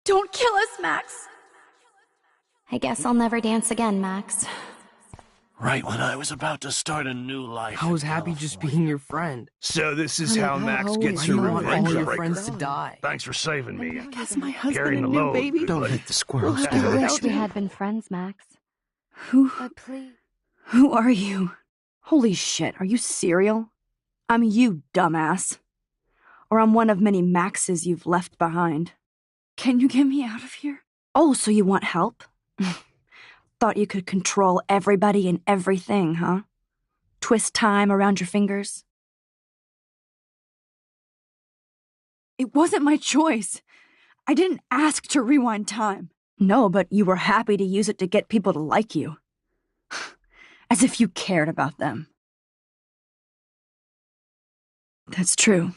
Don't kill us, Max! I guess I'll never dance again, Max. Right when I was about to start a new life. I was happy just being your friend. So this is Honey, how Max always gets you her want all revenge your on friends her. to die. Thanks for saving me. Guess my husband Carrying and the new load. baby. Don't hit the squirrels. I wish we had been friends, Max. Who But please. are you? Holy shit, are you serial? I'm you, dumbass. Or I'm one of many Maxes you've left behind. Can you get me out of here? Oh, so you want help? Thought you could control everybody and everything, huh? Twist time around your fingers? It wasn't my choice. I didn't ask to rewind time. No, but you were happy to use it to get people to like you. As if you cared about them. That's true.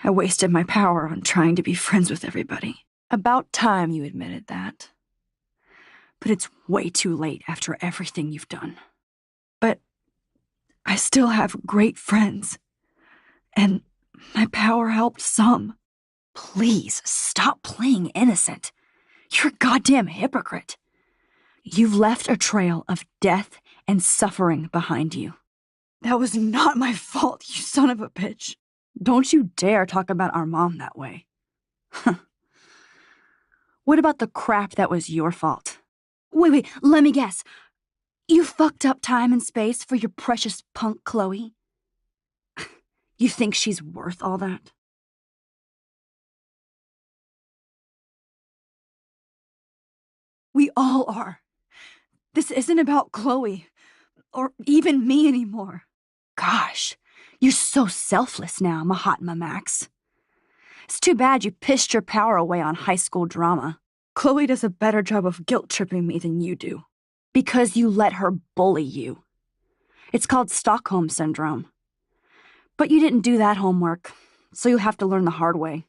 I wasted my power on trying to be friends with everybody. About time you admitted that. But it's way too late after everything you've done. But I still have great friends. And my power helped some. Please, stop playing innocent. You're a goddamn hypocrite. You've left a trail of death and suffering behind you. That was not my fault, you son of a bitch. Don't you dare talk about our mom that way. What about the crap that was your fault? Wait, let me guess. You fucked up time and space for your precious punk Chloe? You think she's worth all that? We all are. This isn't about Chloe, or even me anymore. Gosh, you're so selfless now, Mahatma Max. It's too bad you pissed your power away on high school drama. Chloe does a better job of guilt-tripping me than you do. Because you let her bully you. It's called Stockholm Syndrome. But you didn't do that homework, so you'll have to learn the hard way.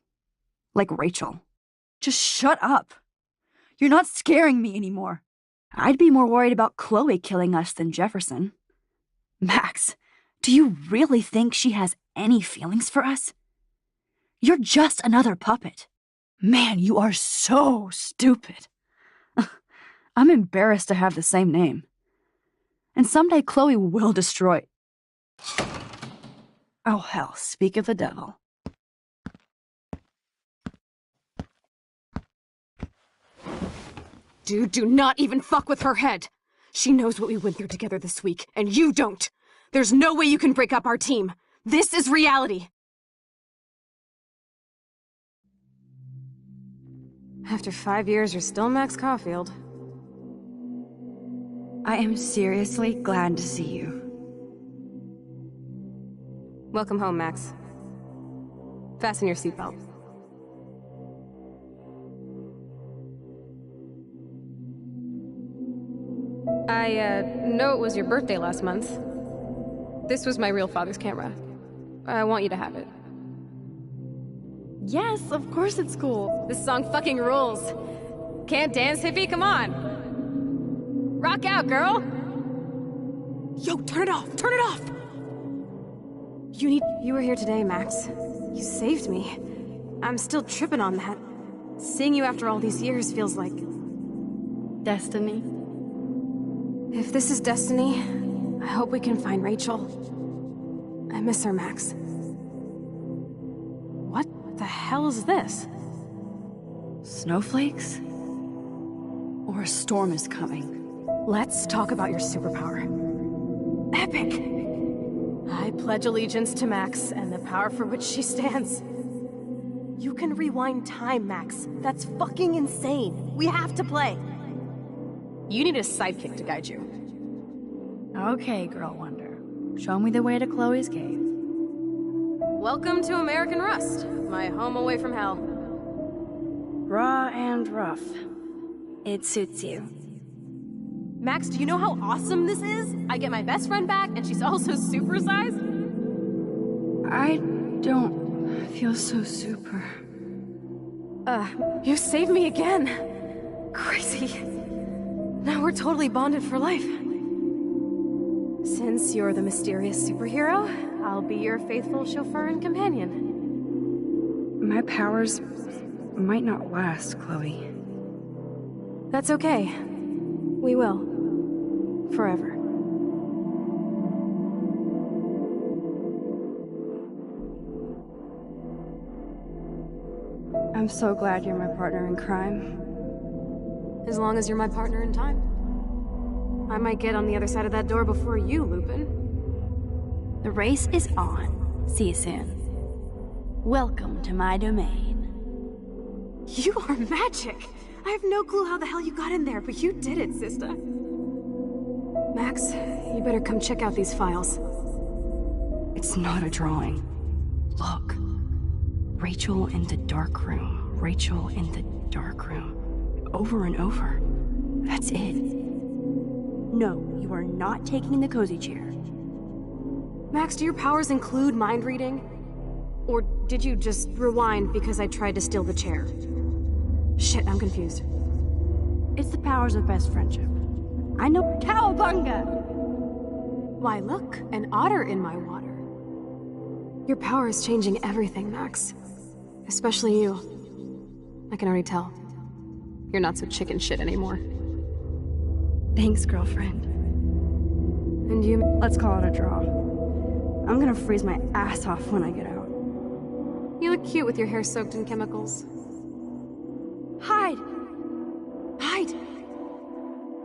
Like Rachel. Just shut up. You're not scaring me anymore. I'd be more worried about Chloe killing us than Jefferson. Max, do you really think she has any feelings for us? You're just another puppet. Man, you are so stupid. I'm embarrassed to have the same name. And someday Chloe will destroy... Oh, hell, speak of the devil. Dude, do not even fuck with her head. She knows what we went through together this week, and you don't. There's no way you can break up our team. This is reality. After 5 years, you're still Max Caulfield. I am seriously glad to see you. Welcome home, Max. Fasten your seatbelt. I know it was your birthday last month. This was my real father's camera. I want you to have it. Yes, of course it's cool. This song fucking rules. Can't dance, hippie? Come on. Rock out, girl. Yo, turn it off. Turn it off. You were here today, Max. You saved me. I'm still tripping on that. Seeing you after all these years feels like... destiny. If this is destiny, I hope we can find Rachel. I miss her, Max. What the hell is this? Snowflakes? Or a storm is coming. Let's talk about your superpower. Epic! I pledge allegiance to Max and the power for which she stands. You can rewind time, Max. That's fucking insane. We have to play. You need a sidekick to guide you. Okay, Girl Wonder. Show me the way to Chloe's cave. Welcome to American Rust, my home away from hell. Raw and rough. It suits you. Max, do you know how awesome this is? I get my best friend back, and she's also supersized? I don't feel so super. You saved me again. Crazy. Now we're totally bonded for life. Since you're the mysterious superhero, I'll be your faithful chauffeur and companion. My powers might not last, Chloe. That's okay. We will. Forever. I'm so glad you're my partner in crime. As long as you're my partner in time. I might get on the other side of that door before you, Lupin. The race is on. See you soon. Welcome to my domain. You are magic! I have no clue how the hell you got in there, but you did it, sister. Max, you better come check out these files. It's not a drawing. Look. Rachel in the dark room. Rachel in the dark room. Over and over. That's it. No, you are not taking the cozy chair. Max, do your powers include mind reading? Or did you just rewind because I tried to steal the chair? Shit, I'm confused. It's the powers of best friendship. I know cowabunga! Why, look, an otter in my water. Your power is changing everything, Max. Especially you. I can already tell. You're not so chicken shit anymore. Thanks, girlfriend. And you... Let's call it a draw. I'm gonna freeze my ass off when I get out. You look cute with your hair soaked in chemicals. Hide! Hide!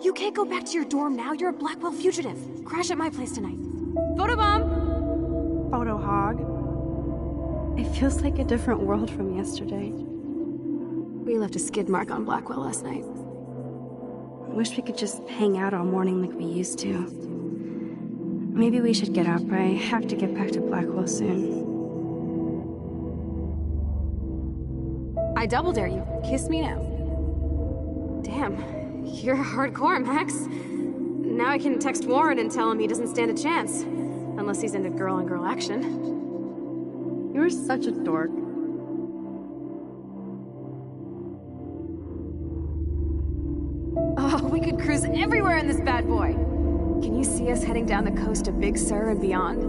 You can't go back to your dorm now. You're a Blackwell fugitive. Crash at my place tonight. Photobomb! Photo hog. It feels like a different world from yesterday. We left a skid mark on Blackwell last night. Wish we could just hang out all morning like we used to. Maybe we should get up. I have to get back to Blackwell soon. I double dare you. Kiss me now. Damn, you're hardcore, Max. Now I can text Warren and tell him he doesn't stand a chance. Unless he's into girl-on-girl action. You're such a dork. Oh, we could cruise everywhere in this bad boy. Can you see us heading down the coast of Big Sur and beyond?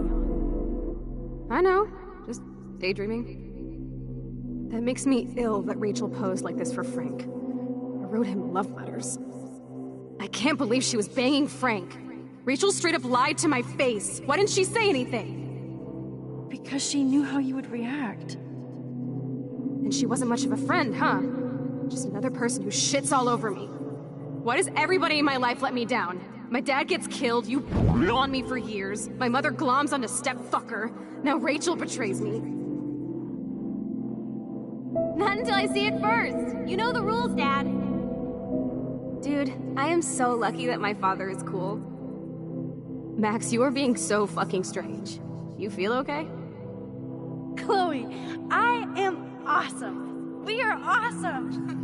I know, just daydreaming. That makes me ill that Rachel posed like this for Frank. I wrote him love letters. I can't believe she was banging Frank. Rachel straight up lied to my face. Why didn't she say anything? Because she knew how you would react. And she wasn't much of a friend, huh? Just another person who shits all over me. Why does everybody in my life let me down? My dad gets killed, you on me for years. My mother gloms onto stepfucker. Now Rachel betrays me. Not until I see it first. You know the rules, Dad. Dude, I am so lucky that my father is cool. Max, you are being so fucking strange. You feel okay? Chloe, I am awesome. We are awesome.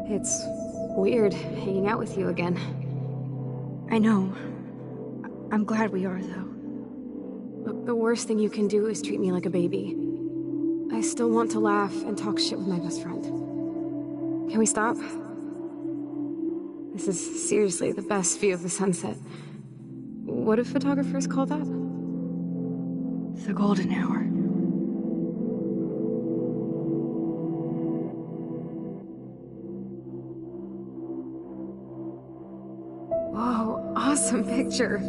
It's weird hanging out with you again. I know. I'm glad we are, though. Look, the worst thing you can do is treat me like a baby. I still want to laugh and talk shit with my best friend. Can we stop? This is seriously the best view of the sunset. What do photographers call that? The golden hour. Whoa, awesome picture.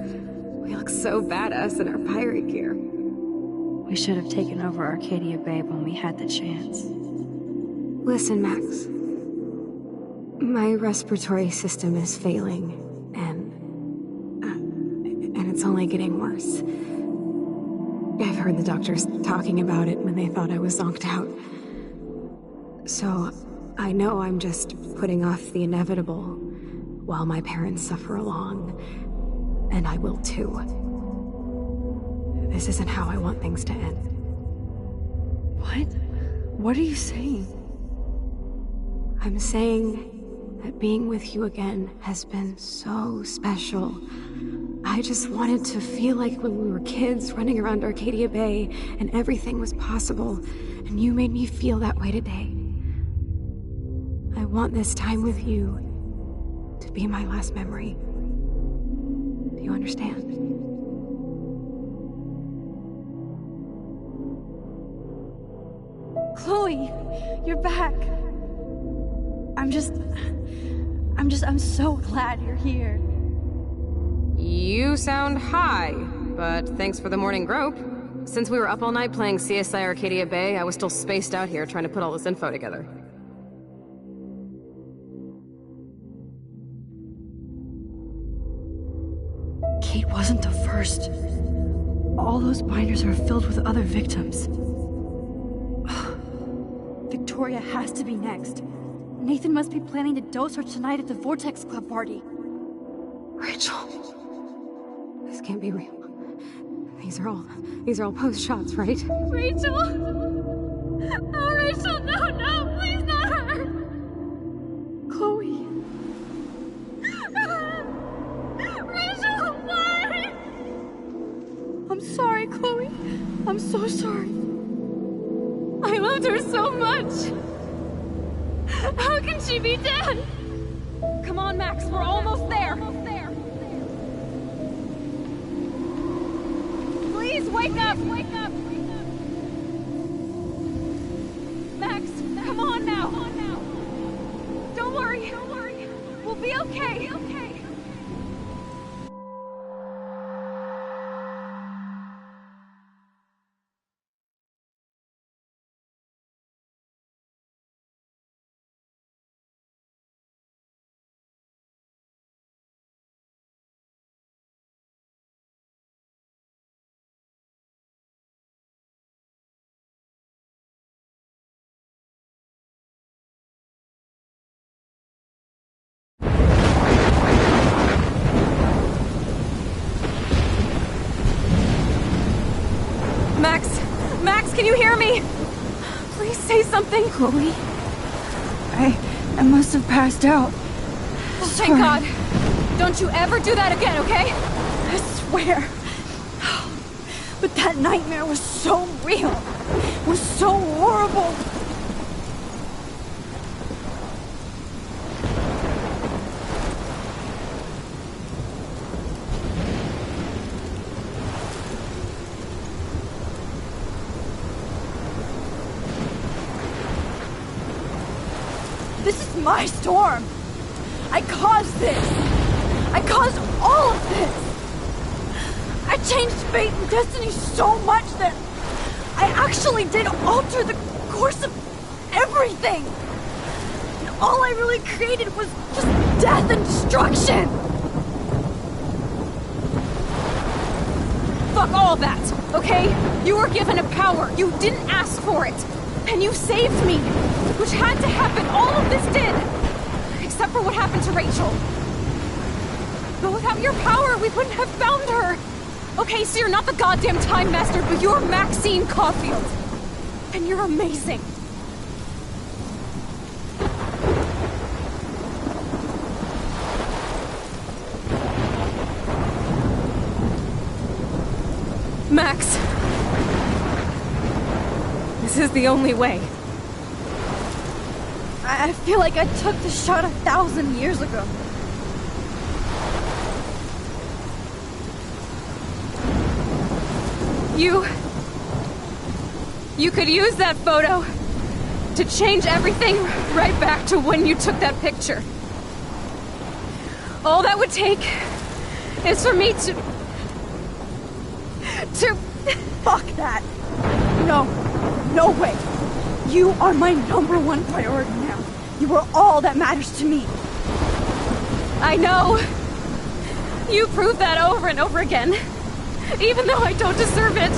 We look so badass in our pirate gear. We should have taken over Arcadia Bay when we had the chance. Listen, Max. My respiratory system is failing, and it's only getting worse. I've heard the doctors talking about it when they thought I was zonked out. So, I know I'm just putting off the inevitable while my parents suffer along. And I will too. This isn't how I want things to end. What? What are you saying? I'm saying that being with you again has been so special. I just wanted to feel like when we were kids running around Arcadia Bay and everything was possible, and you made me feel that way today. I want this time with you to be my last memory. Do you understand? Chloe, you're back. I'm so glad you're here. You sound high, but thanks for the morning grope. Since we were up all night playing CSI Arcadia Bay, I was still spaced out here trying to put all this info together. Kate wasn't the first. All those binders are filled with other victims. Victoria has to be next. Nathan must be planning to dose her tonight at the Vortex Club party. Rachel. This can't be real. These are all post shots, right? Rachel! Oh, Rachel, no, please not her! Chloe. Rachel, why? I'm sorry, Chloe. I'm so sorry. I loved her so much. How can she be dead? Come on, Max, we're almost there. Please wake up! Max, come on now! Don't worry. We'll be okay. Max, can you hear me? Please say something. Chloe, I must have passed out. Thank God. Don't you ever do that again, okay? I swear. But that nightmare was so real. It was so horrible. This is my storm. I caused this. I caused all of this. I changed fate and destiny so much that I actually did alter the course of everything. And all I really created was just death and destruction. Fuck all that, okay? You were given a power. You didn't ask for it. And you saved me, which had to happen. All of this did. Except for what happened to Rachel. But without your power, we wouldn't have found her. Okay, so you're not the goddamn Time Master, but you're Maxine Caulfield. And you're amazing. Max. This is the only way. I feel like I took the shot 1,000 years ago. You could use that photo to change everything right back to when you took that picture. All that would take is for me to... Fuck that! No way! You are my #1 priority now. You are all that matters to me. I know. You proved that over and over again. Even though I don't deserve it.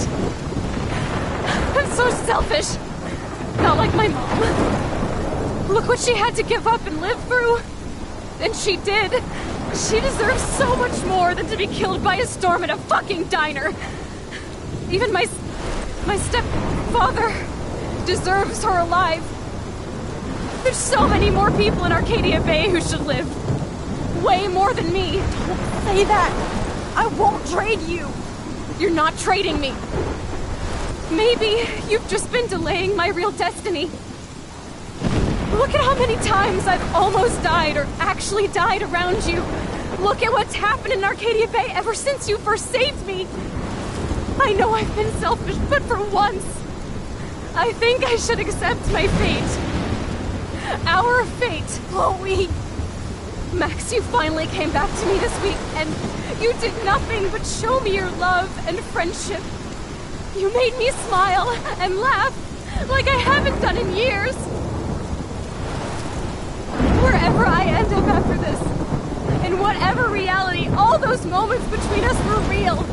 So selfish. Not like my mom. Look what she had to give up and live through. And she did. She deserves so much more than to be killed by a storm in a fucking diner. Even my stepfather deserves her alive. There's so many more people in Arcadia Bay who should live. Way more than me. Don't say that. I won't trade you. You're not trading me. Maybe you've just been delaying my real destiny. Look at how many times I've almost died or actually died around you. Look at what's happened in Arcadia Bay ever since you first saved me. I know I've been selfish, but for once, I think I should accept my fate. Our fate, Chloe. Max, you finally came back to me this week, and you did nothing but show me your love and friendship. You made me smile and laugh like I haven't done in years. Wherever I end up after this, in whatever reality, all those moments between us were real,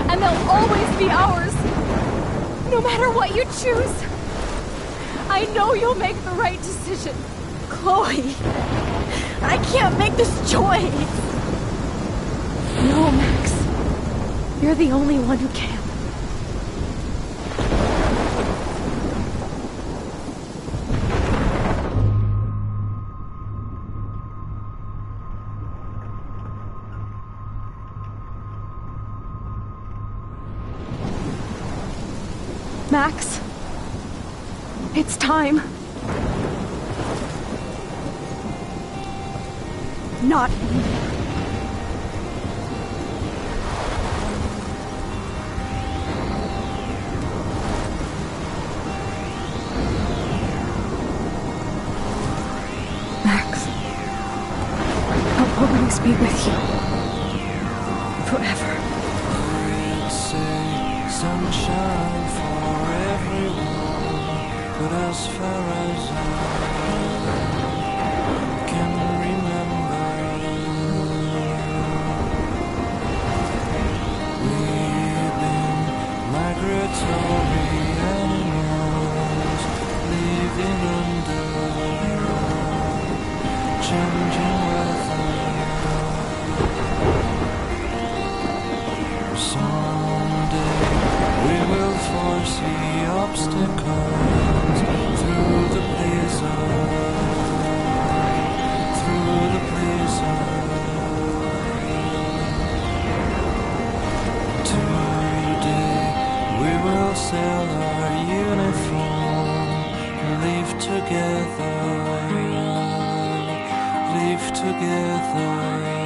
and they'll always be ours. No matter what you choose, I know you'll make the right decision. Chloe, I can't make this choice. No, Max. You're the only one who can. Max, it's time. Not Max, I'll always be with you. Forever. Sunshine for everyone, but as far as I can remember, we've been migratory animals, living under changing weather. Someday we will foresee obstacles through the blizzard, through the blizzard. Today we will sell our uniform, live together, live together.